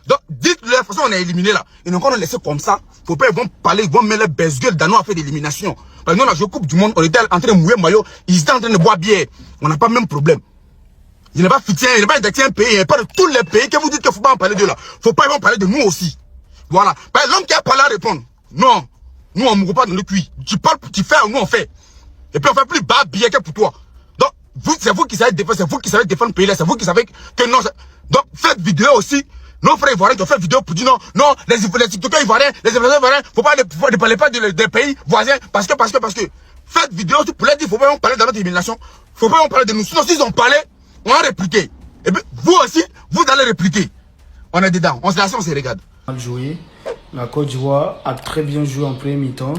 Speaker 15: Donc, dites-le, de toute façon, on est éliminé là. Ils n'ont qu'à nous laisser comme ça. Faut pas, ils vont parler, ils vont mettre les baisse-gueules dans nos affaires d'élimination. Parce que nous, on a joué Coupe du Monde, on était en train de mouiller maillot, ils étaient en train de boire bière. On n'a pas le même problème. Il n'est pas fitien, il n'est pas d'un pays, il n'est pas de tous les pays que vous dites qu'il ne faut pas en parler de là. Faut pas, ils vont parler de nous aussi. Voilà. Parce que l'homme qui a parlé à répondre. Non. Nous, on ne mourra pas dans le cuit. Tu parles, tu fais, nous, on fait. Et puis, on fait plus bas billet que pour toi. Donc, c'est vous qui savez défendre, c'est vous qui savez défendre le pays là, c'est vous qui savez que non. Donc, faites vidéo aussi. Nos frères ivoiriens qui ont fait vidéo pour dire non, les TikTokers ivoiriens, les influenceurs ivoiriens, faut pas ne parler pas des pays voisins, parce que. Faites vidéo aussi pour les dire, faut pas en parler dans notre élimination, faut pas en parler de nous. Sinon, s'ils ont parlé, on va répliquer. Et puis, vous aussi, vous allez répliquer. On est dedans, on se regarde.
Speaker 19: Mal joué. La Côte d'Ivoire a très bien joué en premier mi-temps.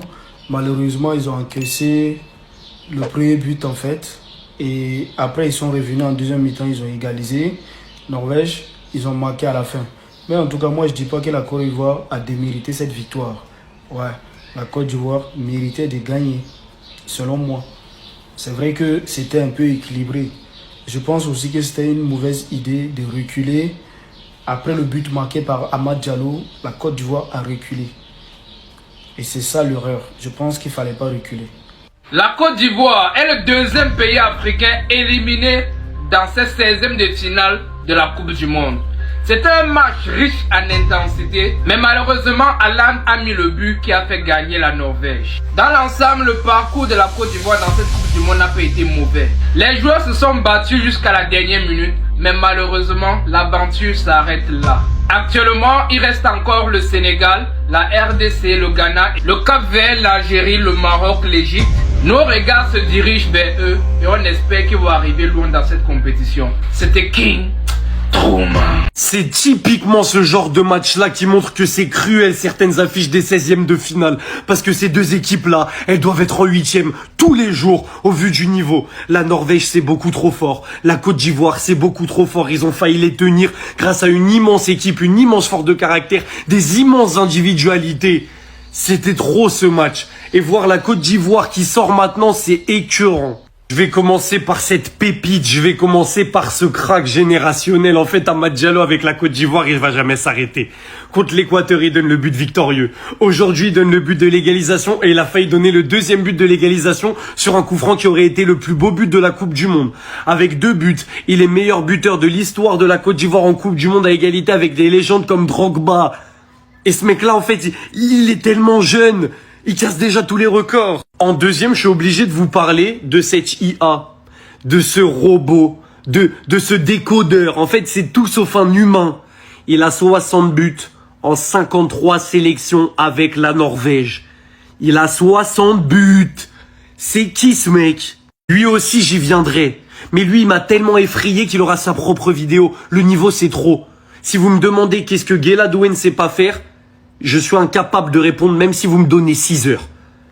Speaker 19: Malheureusement, ils ont encaissé le premier but en fait. Et après, ils sont revenus en deuxième mi-temps, ils ont égalisé. Norvège, ils ont marqué à la fin. Mais en tout cas, moi, je dis pas que la Côte d'Ivoire a démérité cette victoire. Ouais, la Côte d'Ivoire méritait de gagner, selon moi. C'est vrai que c'était un peu équilibré. Je pense aussi que c'était une mauvaise idée de reculer. Après le but marqué par Amad Diallo, la Côte d'Ivoire a reculé. Et c'est ça l'erreur. Je pense qu'il ne fallait pas reculer.
Speaker 2: La Côte d'Ivoire est le deuxième pays africain éliminé dans cette 16e de finale de la Coupe du Monde. C'était un match riche en intensité, mais malheureusement, Alan a mis le but qui a fait gagner la Norvège. Dans l'ensemble, le parcours de la Côte d'Ivoire dans cette Coupe du Monde n'a pas été mauvais. Les joueurs se sont battus jusqu'à la dernière minute, mais malheureusement, l'aventure s'arrête là. Actuellement, il reste encore le Sénégal, la RDC, le Ghana, le Cap-Vert, l'Algérie, le Maroc, l'Égypte,
Speaker 20: Nos regards se dirigent vers eux et on espère qu'ils vont arriver loin dans cette compétition. C'était King Truman.
Speaker 21: C'est typiquement ce genre de match-là qui montre que c'est cruel certaines affiches des 16e de finale. Parce que ces deux équipes-là, elles doivent être en 8e tous les jours au vu du niveau. La Norvège, c'est beaucoup trop fort. La Côte d'Ivoire, c'est beaucoup trop fort. Ils ont failli les tenir grâce à une immense équipe, une immense force de caractère, des immenses individualités. C'était trop ce match. Et voir la Côte d'Ivoire qui sort maintenant, c'est écœurant. Je vais commencer par cette pépite, je vais commencer par ce crack générationnel. En fait, Amad Diallo avec la Côte d'Ivoire, il va jamais s'arrêter. Contre l'Équateur, il donne le but victorieux. Aujourd'hui, il donne le but de l'égalisation et il a failli donner le deuxième but de l'égalisation sur un coup franc qui aurait été le plus beau but de la Coupe du Monde. Avec 2 buts, il est meilleur buteur de l'histoire de la Côte d'Ivoire en Coupe du Monde à égalité avec des légendes comme Drogba. Et ce mec-là, en fait, il est tellement jeune. Il casse déjà tous les records. En deuxième, je suis obligé de vous parler de cette IA, de ce robot, de ce décodeur. En fait, c'est tout sauf un humain. Il a 60 buts en 53 sélections avec la Norvège. Il a 60 buts. C'est qui ce mec? Lui aussi, j'y viendrai. Mais lui, il m'a tellement effrayé qu'il aura sa propre vidéo. Le niveau, c'est trop. Si vous me demandez qu'est-ce que Guéladoué ne sait pas faire, je suis incapable de répondre même si vous me donnez 6 heures.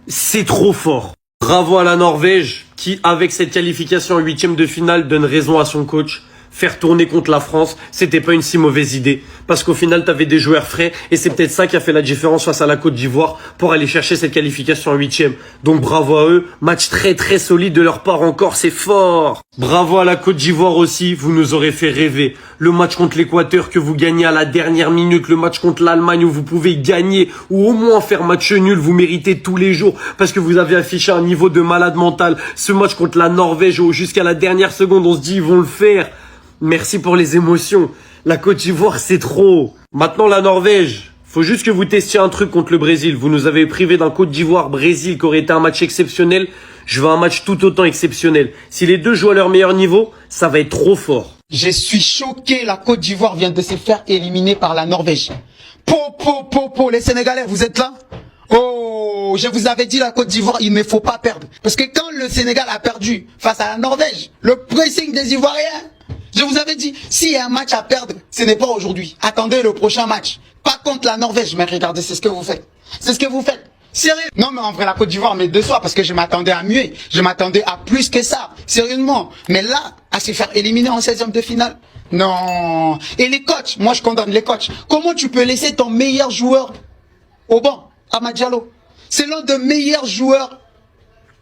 Speaker 21: C'est trop fort. Bravo à la Norvège qui, avec cette qualification en 8e de finale, donne raison à son coach. Faire tourner contre la France, c'était pas une si mauvaise idée. Parce qu'au final, t'avais des joueurs frais et c'est peut-être ça qui a fait la différence face à la Côte d'Ivoire pour aller chercher cette qualification en 8e. Donc bravo à eux. Match très très solide de leur part encore, c'est fort. Bravo à la Côte d'Ivoire aussi, vous nous aurez fait rêver. Le match contre l'Équateur que vous gagnez à la dernière minute, le match contre l'Allemagne où vous pouvez gagner ou au moins faire match nul, vous méritez tous les jours parce que vous avez affiché un niveau de malade mental. Ce match contre la Norvège où jusqu'à la dernière seconde on se dit ils vont le faire. Merci pour les émotions. La Côte d'Ivoire, c'est trop. Maintenant, la Norvège. Faut juste que vous testiez un truc contre le Brésil. Vous nous avez privé d'un Côte d'Ivoire-Brésil qui aurait été un match exceptionnel. Je veux un match tout autant exceptionnel. Si les deux jouent à leur meilleur niveau, ça va être trop fort.
Speaker 22: Je suis choqué. La Côte d'Ivoire vient de se faire éliminer par la Norvège. Les Sénégalais, vous êtes là? Oh, je vous avais dit la Côte d'Ivoire, il ne faut pas perdre. Parce que quand le Sénégal a perdu face à la Norvège, le pressing des Ivoiriens, je vous avais dit, s'il y a un match à perdre, ce n'est pas aujourd'hui. Attendez le prochain match. Pas contre la Norvège, mais regardez, c'est ce que vous faites. C'est ce que vous faites. Sérieux? Non, mais en vrai, la Côte d'Ivoire met de soi parce que je m'attendais à mieux. Je m'attendais à plus que ça. Sérieusement. Mais là, à se faire éliminer en 16e de finale. Non. Et les coachs, moi je condamne les coachs. Comment tu peux laisser ton meilleur joueur au banc, Amad Diallo? C'est l'un des meilleurs joueurs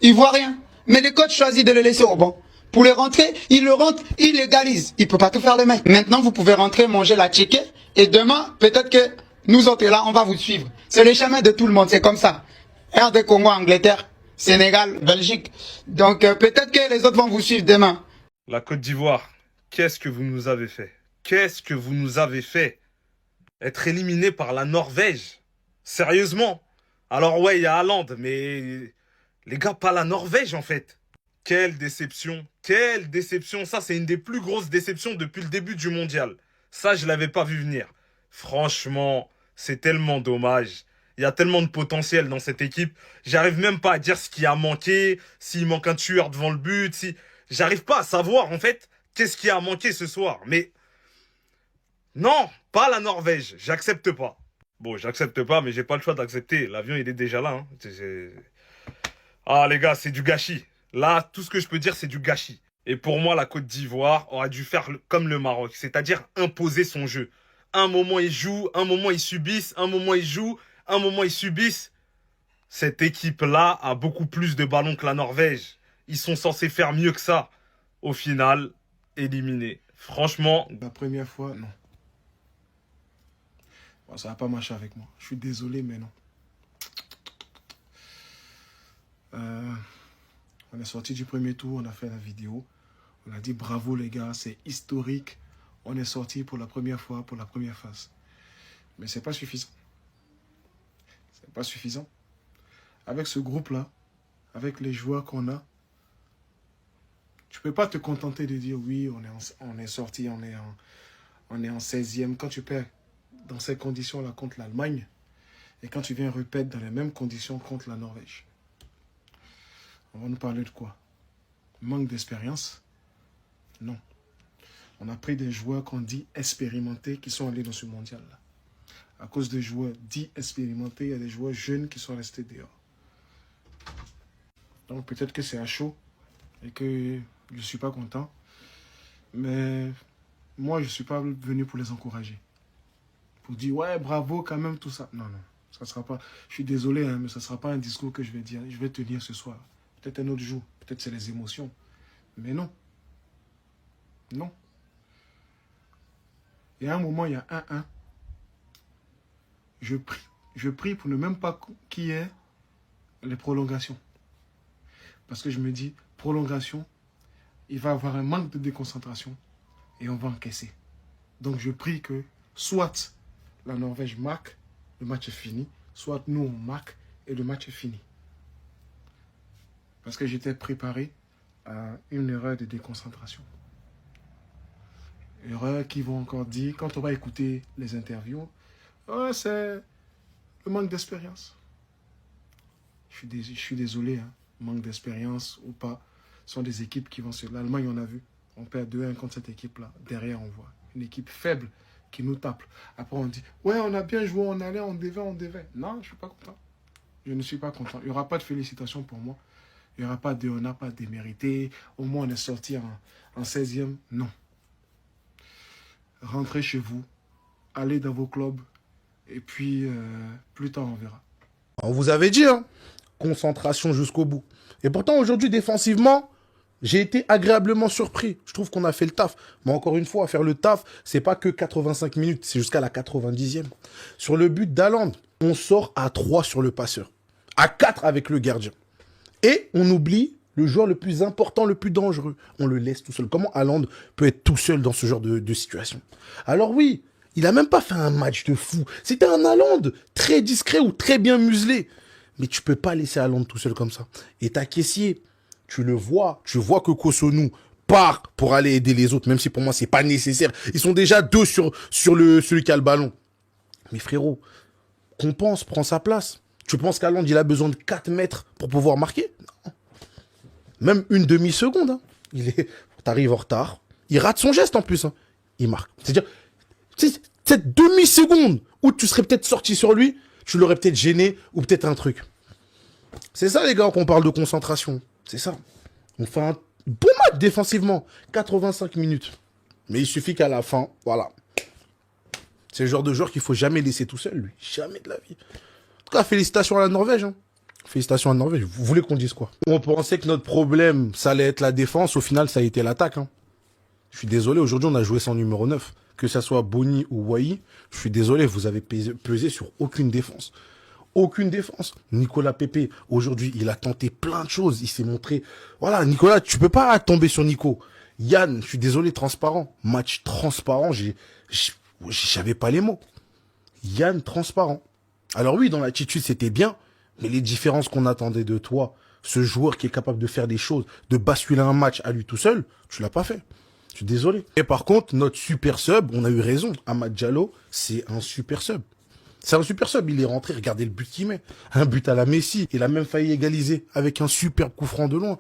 Speaker 22: ivoiriens. Mais les coachs choisissent de le laisser au banc. Pour les rentrer, il le rentre, il légalise. Il peut pas tout faire le mec. Maintenant, vous pouvez rentrer, manger la tchéké. Et demain, peut-être que nous autres là, on va vous suivre. C'est le chemin de tout le monde, c'est comme ça. RD Congo, Angleterre, Sénégal, Belgique. Donc peut-être que les autres vont vous suivre demain.
Speaker 23: La Côte d'Ivoire, qu'est-ce que vous nous avez fait? Qu'est-ce que vous nous avez fait? Être éliminé par la Norvège? Sérieusement? Alors ouais, il y a Haaland, mais les gars, pas la Norvège en fait. Quelle déception, quelle déception. Ça, c'est une des plus grosses déceptions depuis le début du mondial. Ça, je l'avais pas vu venir. Franchement, c'est tellement dommage. Il y a tellement de potentiel dans cette équipe. J'arrive même pas à dire ce qui a manqué, s'il manque un tueur devant le but. J'arrive pas à savoir, en fait, qu'est-ce qui a manqué ce soir. Mais non, pas la Norvège. J'accepte pas. Bon, j'accepte pas, mais j'ai pas le choix d'accepter. L'avion, il est déjà là. Hein. Ah, les gars, c'est du gâchis. Là, tout ce que je peux dire, c'est du gâchis. Et pour moi, la Côte d'Ivoire aurait dû faire comme le Maroc, c'est-à-dire imposer son jeu. Un moment, ils jouent, un moment, ils subissent, un moment, ils jouent, un moment, ils subissent. Cette équipe-là a beaucoup plus de ballons que la Norvège. Ils sont censés faire mieux que ça. Au final, éliminés. Franchement...
Speaker 10: La première fois, non. Bon, ça n'a pas marché avec moi. Je suis désolé, mais non. On est sorti du premier tour, on a fait la vidéo. On a dit bravo les gars, c'est historique. On est sorti pour la première fois, pour la première phase. Mais c'est pas suffisant. C'est pas suffisant. Avec ce groupe-là, avec les joueurs qu'on a, tu peux pas te contenter de dire oui, on est sorti, on est en 16e. Quand tu perds dans ces conditions-là contre l'Allemagne, et quand tu viens répéter dans les mêmes conditions contre la Norvège.
Speaker 1: On va nous parler de quoi? Manque d'expérience? Non. On a pris des joueurs qu'on dit expérimentés qui sont allés dans ce mondial-là. À cause des joueurs dits expérimentés, il y a des joueurs jeunes qui sont restés dehors. Donc peut-être que c'est à chaud et que je ne suis pas content. Mais moi, je ne suis pas venu pour les encourager. Pour dire, ouais, bravo quand même, tout ça. Non, non, ça sera pas... Je suis désolé, hein, mais ça ne sera pas un discours que je vais tenir ce soir. Peut-être un autre jour. Peut-être c'est les émotions. Mais non. Non. Il y a un moment, il y a 1-1. Je prie pour ne même pas qu'il y ait les prolongations. Parce que je me dis, prolongation, il va y avoir un manque de déconcentration et on va encaisser. Donc je prie que soit la Norvège marque, le match est fini, soit nous on marque et le match est fini. Parce que j'étais préparé à une erreur de déconcentration. Erreur qui vont encore dire, quand on va écouter les interviews, oh, c'est le manque d'expérience. Je suis désolé, hein, manque d'expérience ou pas, ce sont des équipes qui vont se... L'Allemagne, on a vu, on perd 2-1 contre cette équipe-là. Derrière, on voit une équipe faible qui nous tape. Après, on dit, ouais, on a bien joué, on allait, on devait. Non, je ne suis pas content. Je ne suis pas content. Il n'y aura pas de félicitations pour moi. Il n'y aura pas de, on n'a pas démérité. Au moins, on est sorti en 16e. Non. Rentrez chez vous. Allez dans vos clubs. Et puis, plus tard, on verra.
Speaker 3: On vous avait dit, hein, concentration jusqu'au bout. Et pourtant, aujourd'hui, défensivement, j'ai été agréablement surpris. Je trouve qu'on a fait le taf. Mais encore une fois, faire le taf, c'est pas que 85 minutes, c'est jusqu'à la 90e. Sur le but d'Haaland, on sort à 3 sur le passeur. À 4 avec le gardien. Et on oublie le joueur le plus important, le plus dangereux. On le laisse tout seul. Comment Haaland peut être tout seul dans ce genre de situation? Alors oui, il a même pas fait un match de fou. C'était un Haaland très discret ou très bien muselé. Mais tu peux pas laisser Haaland tout seul comme ça. Et ta caissier, tu vois que Kosonou part pour aller aider les autres, même si pour moi c'est pas nécessaire. Ils sont déjà 2 sur celui qui a le ballon. Mais frérot, compense, prends sa place. Tu penses qu'Haaland, il a besoin de 4 mètres pour pouvoir marquer? Non. Même une demi-seconde. Hein. T'arrives en retard. Il rate son geste en plus. Hein. Il marque. C'est-à-dire, cette demi-seconde où tu serais peut-être sorti sur lui, tu l'aurais peut-être gêné ou peut-être un truc. C'est ça, les gars, qu'on parle de concentration. C'est ça. On fait un bon match défensivement. 85 minutes. Mais il suffit qu'à la fin, voilà. C'est le genre de joueur qu'il faut jamais laisser tout seul, lui. Jamais de la vie. En tout cas, félicitations à la Norvège. Hein. Félicitations à la Norvège. Vous voulez qu'on dise quoi? On pensait que notre problème, ça allait être la défense. Au final, ça a été l'attaque. Hein. Je suis désolé, aujourd'hui, on a joué sans numéro 9. Que ça soit Boni ou Wai, je suis désolé, vous avez pesé sur aucune défense. Aucune défense. Nicolas Pepe, aujourd'hui, il a tenté plein de choses. Il s'est montré... Voilà, Nicolas, tu peux pas tomber sur Nico. Yann, je suis désolé, transparent. Match transparent, j'avais pas les mots. Yann, transparent. Alors oui, dans l'attitude, c'était bien, mais les différences qu'on attendait de toi, ce joueur qui est capable de faire des choses, de basculer un match à lui tout seul, tu l'as pas fait. Je suis désolé. Et par contre, notre super sub, on a eu raison. Amad Diallo, c'est un super sub. C'est un super sub. Il est rentré, regardez le but qu'il met. Un but à la Messi. Il a même failli égaliser avec un superbe coup franc de loin.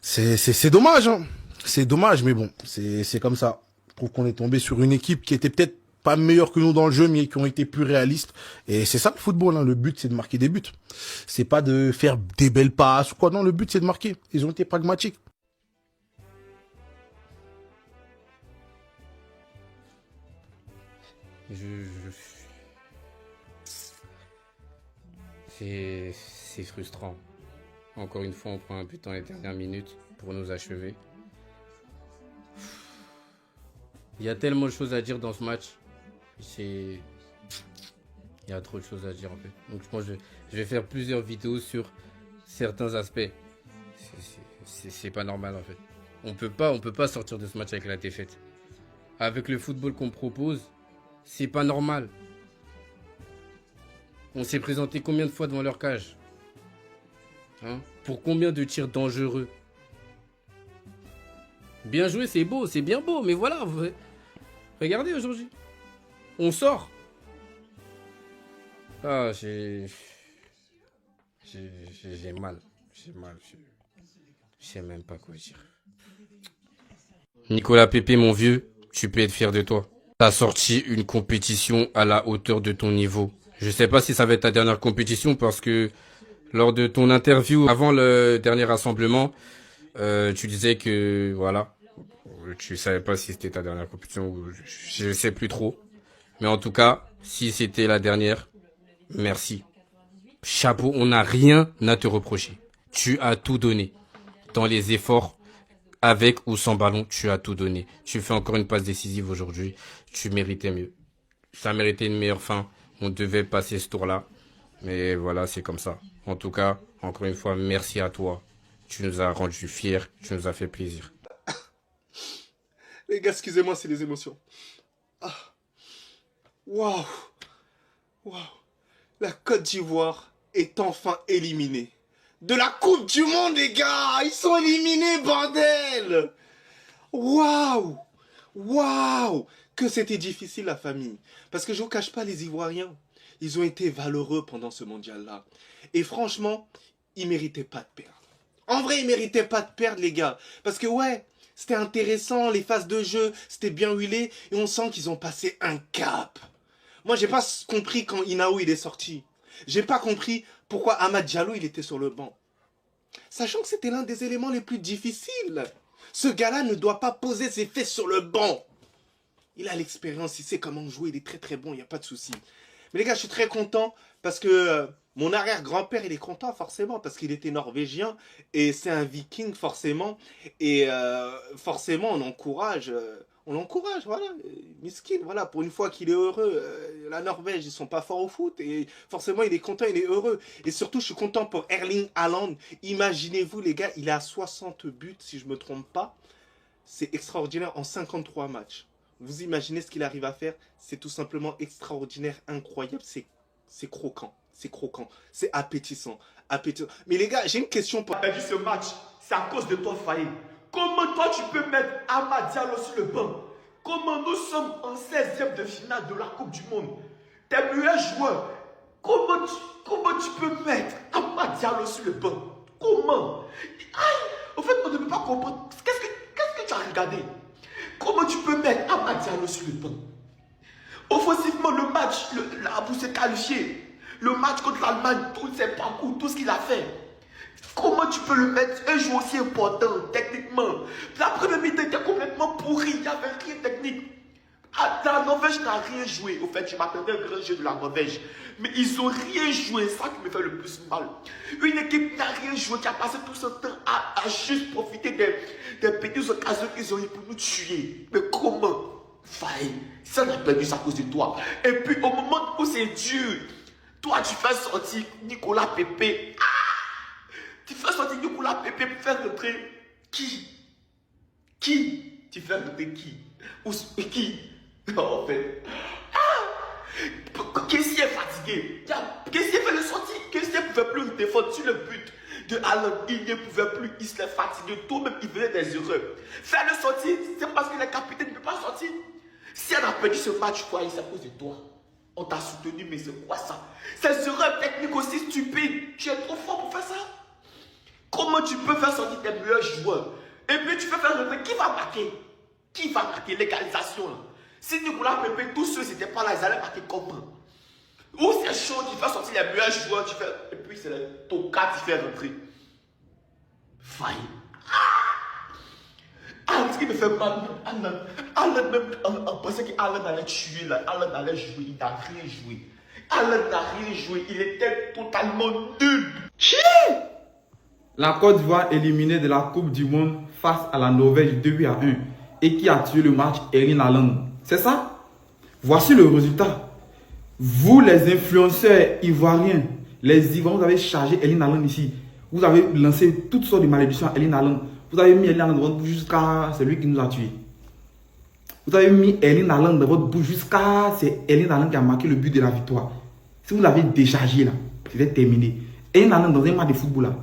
Speaker 3: C'est dommage, hein. C'est dommage, mais bon, c'est comme ça. Je trouve qu'on est tombé sur une équipe qui était peut-être pas meilleure que nous dans le jeu, mais qui ont été plus réalistes. Et c'est ça le football, hein. Le but, c'est de marquer des buts. C'est pas de faire des belles passes ou quoi. Non, le but, c'est de marquer. Ils ont été pragmatiques.
Speaker 4: C'est frustrant. Encore une fois, on prend un but dans les dernières minutes pour nous achever. Il y a tellement de choses à dire dans ce match. Il y a trop de choses à dire en fait. Donc je pense que je vais faire plusieurs vidéos sur certains aspects. C'est pas normal en fait. On peut pas sortir de ce match avec la défaite. Avec le football qu'on propose, c'est pas normal. On s'est présenté combien de fois devant leur cage? Hein? Pour combien de tirs dangereux? Bien joué, c'est beau, c'est bien beau, mais voilà. Regardez aujourd'hui. On sort. Ah, j'ai mal. J'ai mal. Je sais même pas quoi dire. Nicolas Pépé, mon vieux, tu peux être fier de toi. T'as sorti une compétition à la hauteur de ton niveau. Je sais pas si ça va être ta dernière compétition parce que lors de ton interview avant le dernier rassemblement, tu disais que voilà, tu savais pas si c'était ta dernière compétition ou je sais plus trop. Mais en tout cas, si c'était la dernière, merci. Chapeau, on n'a rien à te reprocher. Tu as tout donné. Dans les efforts, avec ou sans ballon, tu as tout donné. Tu fais encore une passe décisive aujourd'hui. Tu méritais mieux. Ça méritait une meilleure fin. On devait passer ce tour-là. Mais voilà, c'est comme ça. En tout cas, encore une fois, merci à toi. Tu nous as rendus fiers. Tu nous as fait plaisir.
Speaker 1: Les gars, excusez-moi, c'est les émotions. Waouh. La Côte d'Ivoire est enfin éliminée de la Coupe du Monde, les gars. Ils sont éliminés, bordel. Waouh. Que c'était difficile, la famille. Parce que je ne vous cache pas, les Ivoiriens, ils ont été valeureux pendant ce mondial-là. Et franchement, ils ne méritaient pas de perdre. En vrai, ils ne méritaient pas de perdre, les gars. Parce que ouais, c'était intéressant, les phases de jeu, c'était bien huilé. Et on sent qu'ils ont passé un cap. Moi, j'ai pas compris quand Inaou il est sorti. J'ai pas compris pourquoi Amad Diallo il était sur le banc. Sachant que c'était l'un des éléments les plus difficiles. Ce gars-là ne doit pas poser ses fesses sur le banc. Il a l'expérience, il sait comment jouer, il est très très bon, il n'y a pas de souci. Mais les gars, je suis très content parce que mon arrière-grand-père, il est content forcément parce qu'il était norvégien et c'est un viking forcément. Et forcément, on l'encourage, voilà. Miskin, voilà, pour une fois qu'il est heureux. La Norvège, ils sont pas forts au foot et forcément, il est content, il est heureux. Et surtout, je suis content pour Erling Haaland. Imaginez-vous, les gars, il est à 60 buts, si je me trompe pas. C'est extraordinaire en 53 matchs. Vous imaginez ce qu'il arrive à faire? C'est tout simplement extraordinaire, incroyable, c'est croquant, c'est appétissant. Mais les gars, j'ai une question pour...
Speaker 7: perdu ce match, c'est à cause de toi, Faye. Comment toi tu peux mettre Amad Diallo sur le banc? Comment nous sommes en 16e de finale de la Coupe du Monde? Tes meilleurs joueurs, comment tu peux mettre Amad Diallo sur le banc? Comment? En fait, on ne peut pas comprendre. Qu'est-ce que tu as regardé? Comment tu peux mettre Amad Diallo sur le banc? Offensivement, le match, pour se qualifier, le match contre l'Allemagne, tous ses parcours, tout ce qu'il a fait. Comment tu peux le mettre un joueur aussi important, techniquement? La première mi-temps était complètement pourrie, il n'y avait rien technique. La Norvège n'a rien joué. Au fait, je m'attendais à un grand jeu de la Norvège. Mais ils n'ont rien joué, ça qui me fait le plus mal. Une équipe n'a rien joué, qui a passé tout ce temps à juste profiter des petites occasions qu'ils ont eu pour nous tuer. Mais comment? Faille, ça n'a perdu ça à cause de toi. Et puis au moment où c'est dur, toi tu fais sortir Nicolas Pépé. Tu fais sortir Nicolas Pépé pour faire rentrer qui? Tu fais rentrer qui? Qui? En fait. Qu'est-ce qui est fatigué? Qu'est-ce qui fait le sortir? Qu'est-ce qui ne pouvait plus défendre sur le but de Haaland? Il ne pouvait plus, il se l'est fatigué. Toi-même, il venait des erreurs. Faire le sortir, c'est parce que le capitaine ne peut pas sortir. Si on a perdu ce match, quoi, c'est à cause de toi. On t'a soutenu, mais c'est quoi ça? Ces erreurs techniques aussi stupides. Tu es trop fort pour faire ça. Comment tu peux faire sortir tes meilleurs joueurs? Et puis tu peux faire rentrer. Qui va marquer? Qui va marquer l'égalisation là? Si Nicolas Pépé, tous ceux qui n'étaient pas là, ils allaient marquer comment? Ou c'est chaud, tu fais sortir les meilleurs joueurs, tu fais... Et puis c'est ton cas qui fait rentrer. Faille. Ce qui me fait mal, Haaland même, on pensait qu'Haaland allait tuer là, Haaland allait jouer, il n'a rien joué. Haaland n'a rien joué, il était totalement nul.
Speaker 9: La Côte d'Ivoire éliminée de la Coupe du Monde face à la Norvège 2-1 et qui a tué le match Erling Haaland. C'est ça? Voici le résultat. Vous les influenceurs ivoiriens, les Ivoiriens, vous avez chargé Erling Haaland ici. Vous avez lancé toutes sortes de malédictions à Erling Haaland. Vous avez mis Erling Haaland dans votre bouche jusqu'à celui qui nous a tués. Vous avez mis Erling Haaland dans votre bouche jusqu'à c'est Erling Haaland qui a marqué le but de la victoire. Si vous l'avez déchargé là, c'était terminé. Erling Haaland dans un match de football là,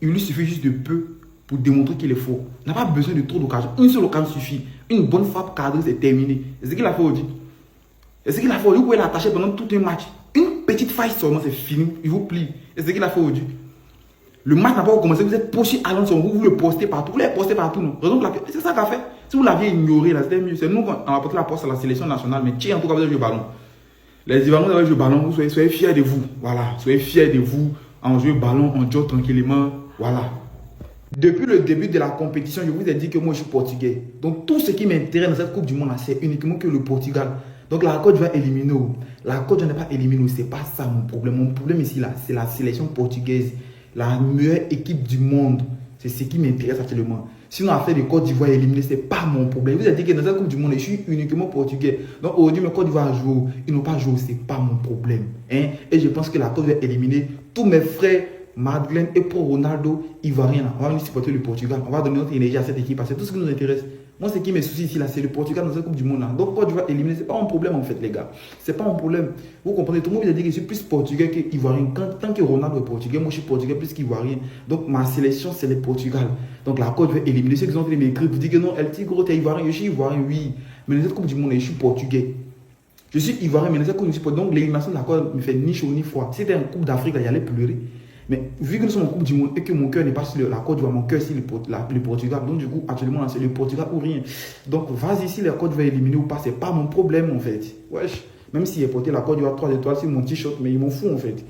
Speaker 9: il lui suffit juste de peu pour démontrer qu'il est fort. Il n'a pas besoin de trop d'occasions. Une seule occasion suffit. Une bonne frappe cadrée, c'est terminé. C'est ce qu'il a fait aujourd'hui. C'est ce qu'il a fait aujourd'hui. Vous pouvez l'attacher pendant tout un match. Une petite faille seulement, c'est fini. Il vous plie. C'est ce qu'il a fait aujourd'hui. Le match n'a pas commencé, vous êtes poché à l'ensemble, vous le postez partout, vous l'avez posté partout. C'est ça qu'a fait. Si vous l'aviez ignoré, là, c'était mieux. C'est nous qui avons apporté la poste à la sélection nationale, mais qui en tout cas vous avez joué au ballon. Les Ivoiriens, vous avez joué au ballon, soyez fiers de vous. Voilà, soyez fiers de vous en jouant au ballon, en jouant tranquillement. Voilà. Depuis le début de la compétition, je vous ai dit que moi je suis portugais. Donc tout ce qui m'intéresse dans cette Coupe du Monde, c'est uniquement que le Portugal. Donc la Côte d'Ivoire éliminer. La Côte d'Ivoire n'est pas éliminée, c'est pas ça mon problème. Mon problème ici, là, c'est la sélection portugaise. La meilleure équipe du monde. C'est ce qui m'intéresse actuellement. Sinon, affaire de Côte d'Ivoire éliminée, ce n'est pas mon problème. Vous avez dit que dans cette Coupe du Monde, je suis uniquement portugais. Donc aujourd'hui, mes Côte d'Ivoire jouent. Ils n'ont pas joué, ce n'est pas mon problème. Hein? Et je pense que la Côte d'Ivoire éliminer. Tous mes frères, Madeleine et pour Ronaldo, Ivoiriens, on va venir supporter le Portugal. On va donner notre énergie à cette équipe. C'est tout ce qui nous intéresse. Moi, ce qui me soucie ici, c'est le Portugal dans cette Coupe du Monde. Là. Donc, Côte d'Ivoire éliminer, ce n'est pas mon problème en fait, les gars. Ce n'est pas mon problème. Vous comprenez, tout le monde vous a dit que je suis plus portugais qu'Ivoirien. Tant que Ronaldo est portugais, moi je suis portugais plus qu'Ivoirien. Donc, ma sélection, c'est le Portugal. Donc, la Côte d'Ivoire éliminer. Ceux qui ont dit m'écrire, vous dites que non, El Tigre, tu es Ivoirien. Je suis Ivoirien, oui. Mais dans cette Coupe du Monde, je suis portugais. Je suis Ivoirien, mais dans cette Coupe du Monde, donc l'élimination de la Côte me fait ni chaud ni froid. Si c'était une Coupe d'Afrique, il allait pleurer. Mais vu que nous sommes en Coupe du Monde et que mon cœur n'est pas sur la Côte d'Ivoire, mon cœur c'est le Portugal. Donc du coup, actuellement, c'est le Portugal ou rien. Donc vas-y, si la Côte d'Ivoire est éliminée ou pas, c'est pas mon problème en fait. Wesh, même s'il est porté la Côte d'Ivoire 3 étoiles, c'est mon t-shirt, mais ils m'en foutent en fait.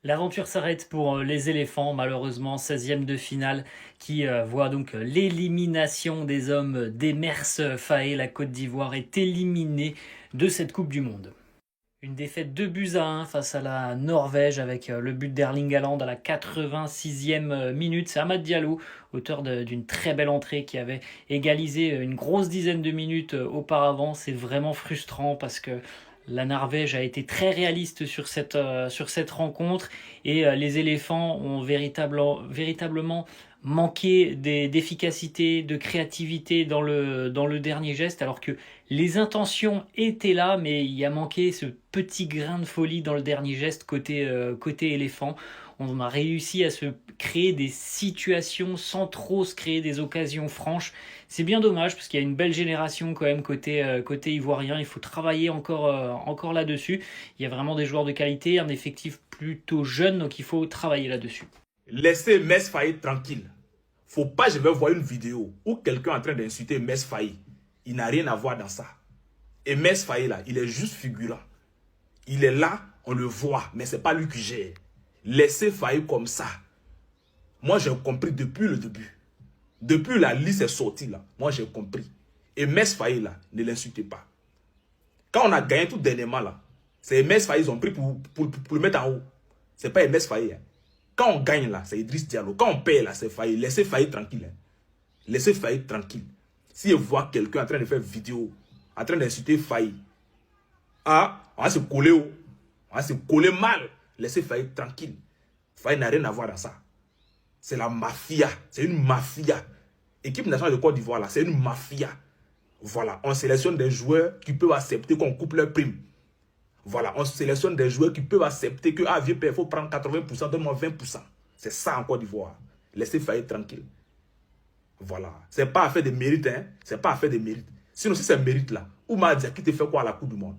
Speaker 11: L'aventure s'arrête pour les éléphants, malheureusement, 16e de finale qui voit donc l'élimination des hommes d'Emers Faé. La Côte d'Ivoire est éliminée de cette Coupe du Monde. Une défaite 2-1 face à la Norvège avec le but d'Erling Haaland à la 86e minute. C'est Amad Diallo, auteur d'une très belle entrée qui avait égalisé une grosse dizaine de minutes auparavant. C'est vraiment frustrant parce que la Norvège a été très réaliste sur cette rencontre et les éléphants ont véritablement manqué d'efficacité, de créativité dans le dernier geste, alors que les intentions étaient là, mais il y a manqué ce petit grain de folie dans le dernier geste côté éléphant. On a réussi à se créer des situations sans trop se créer des occasions franches. C'est bien dommage parce qu'il y a une belle génération quand même côté ivoirien. Il faut travailler encore là-dessus. Il y a vraiment des joueurs de qualité, un effectif plutôt jeune, donc il faut travailler là-dessus.
Speaker 12: Laissez Mers Faé tranquille. Faut pas, je vais voir une vidéo où quelqu'un est en train d'insulter Mers Faé. Il n'a rien à voir dans ça. Et Mers Faé là, il est juste figurant. Il est là, on le voit, mais c'est pas lui qui gère. Laissez Faé comme ça. Moi j'ai compris depuis le début. Depuis la liste est sortie là, moi j'ai compris. Et Mers Faé là, ne l'insultez pas. Quand on a gagné tout dernièrement là, c'est Mers Faé ils ont pris pour le mettre en haut. C'est pas Mers Faé. Hein. Quand on gagne là, c'est Idriss Diallo. Quand on perd là, c'est Faye. Laissez Faye tranquille. Hein. Laissez Faye tranquille. Si vous voyez quelqu'un en train de faire vidéo, en train d'insulter Faye, ah, on va se coller haut. On va se coller mal. Laissez Faye tranquille. Faye n'a rien à voir dans ça. C'est la mafia. C'est une mafia. Équipe nationale de Côte d'Ivoire là, c'est une mafia. Voilà, on sélectionne des joueurs qui peuvent accepter qu'on coupe leur prime. Voilà, on sélectionne des joueurs qui peuvent accepter que vieux père, il faut prendre 80%, donne-moi 20%. C'est ça en Côte d'Ivoire. Laissez Faye tranquille. Voilà. C'est pas affaire de mérite, hein. C'est pas affaire de mérite. Sinon, si c'est mérite là, Oumar Diakité qui te fait quoi à la Coupe du Monde?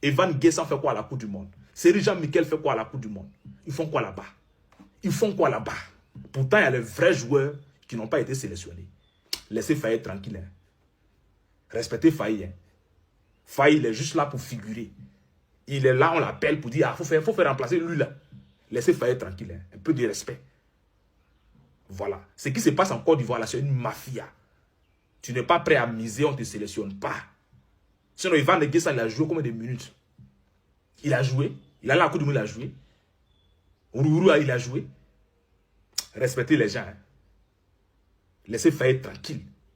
Speaker 12: Evan Guessan fait quoi à la Coupe du Monde? Seri Jean-Michel fait quoi à la Coupe du Monde? Ils font quoi là-bas? Ils font quoi là-bas? Pourtant, il y a les vrais joueurs qui n'ont pas été sélectionnés. Laissez Faye tranquille. Hein. Respectez Faye. Hein. Faye, il est juste là pour figurer. Il est là, on l'appelle pour dire, ah, faut faire remplacer lui là. Laissez Faye tranquille, hein. Un peu de respect. Voilà. Ce qui se passe en Côte d'Ivoire là, c'est une mafia. Tu n'es pas prêt à miser, on ne te sélectionne pas. Sinon, Evan Guessan, il a joué combien de minutes? Il a joué. Il a là à coup du monde, il a joué. Ourourou, il a joué. Respectez les gens. Hein. Laissez Faye tranquille.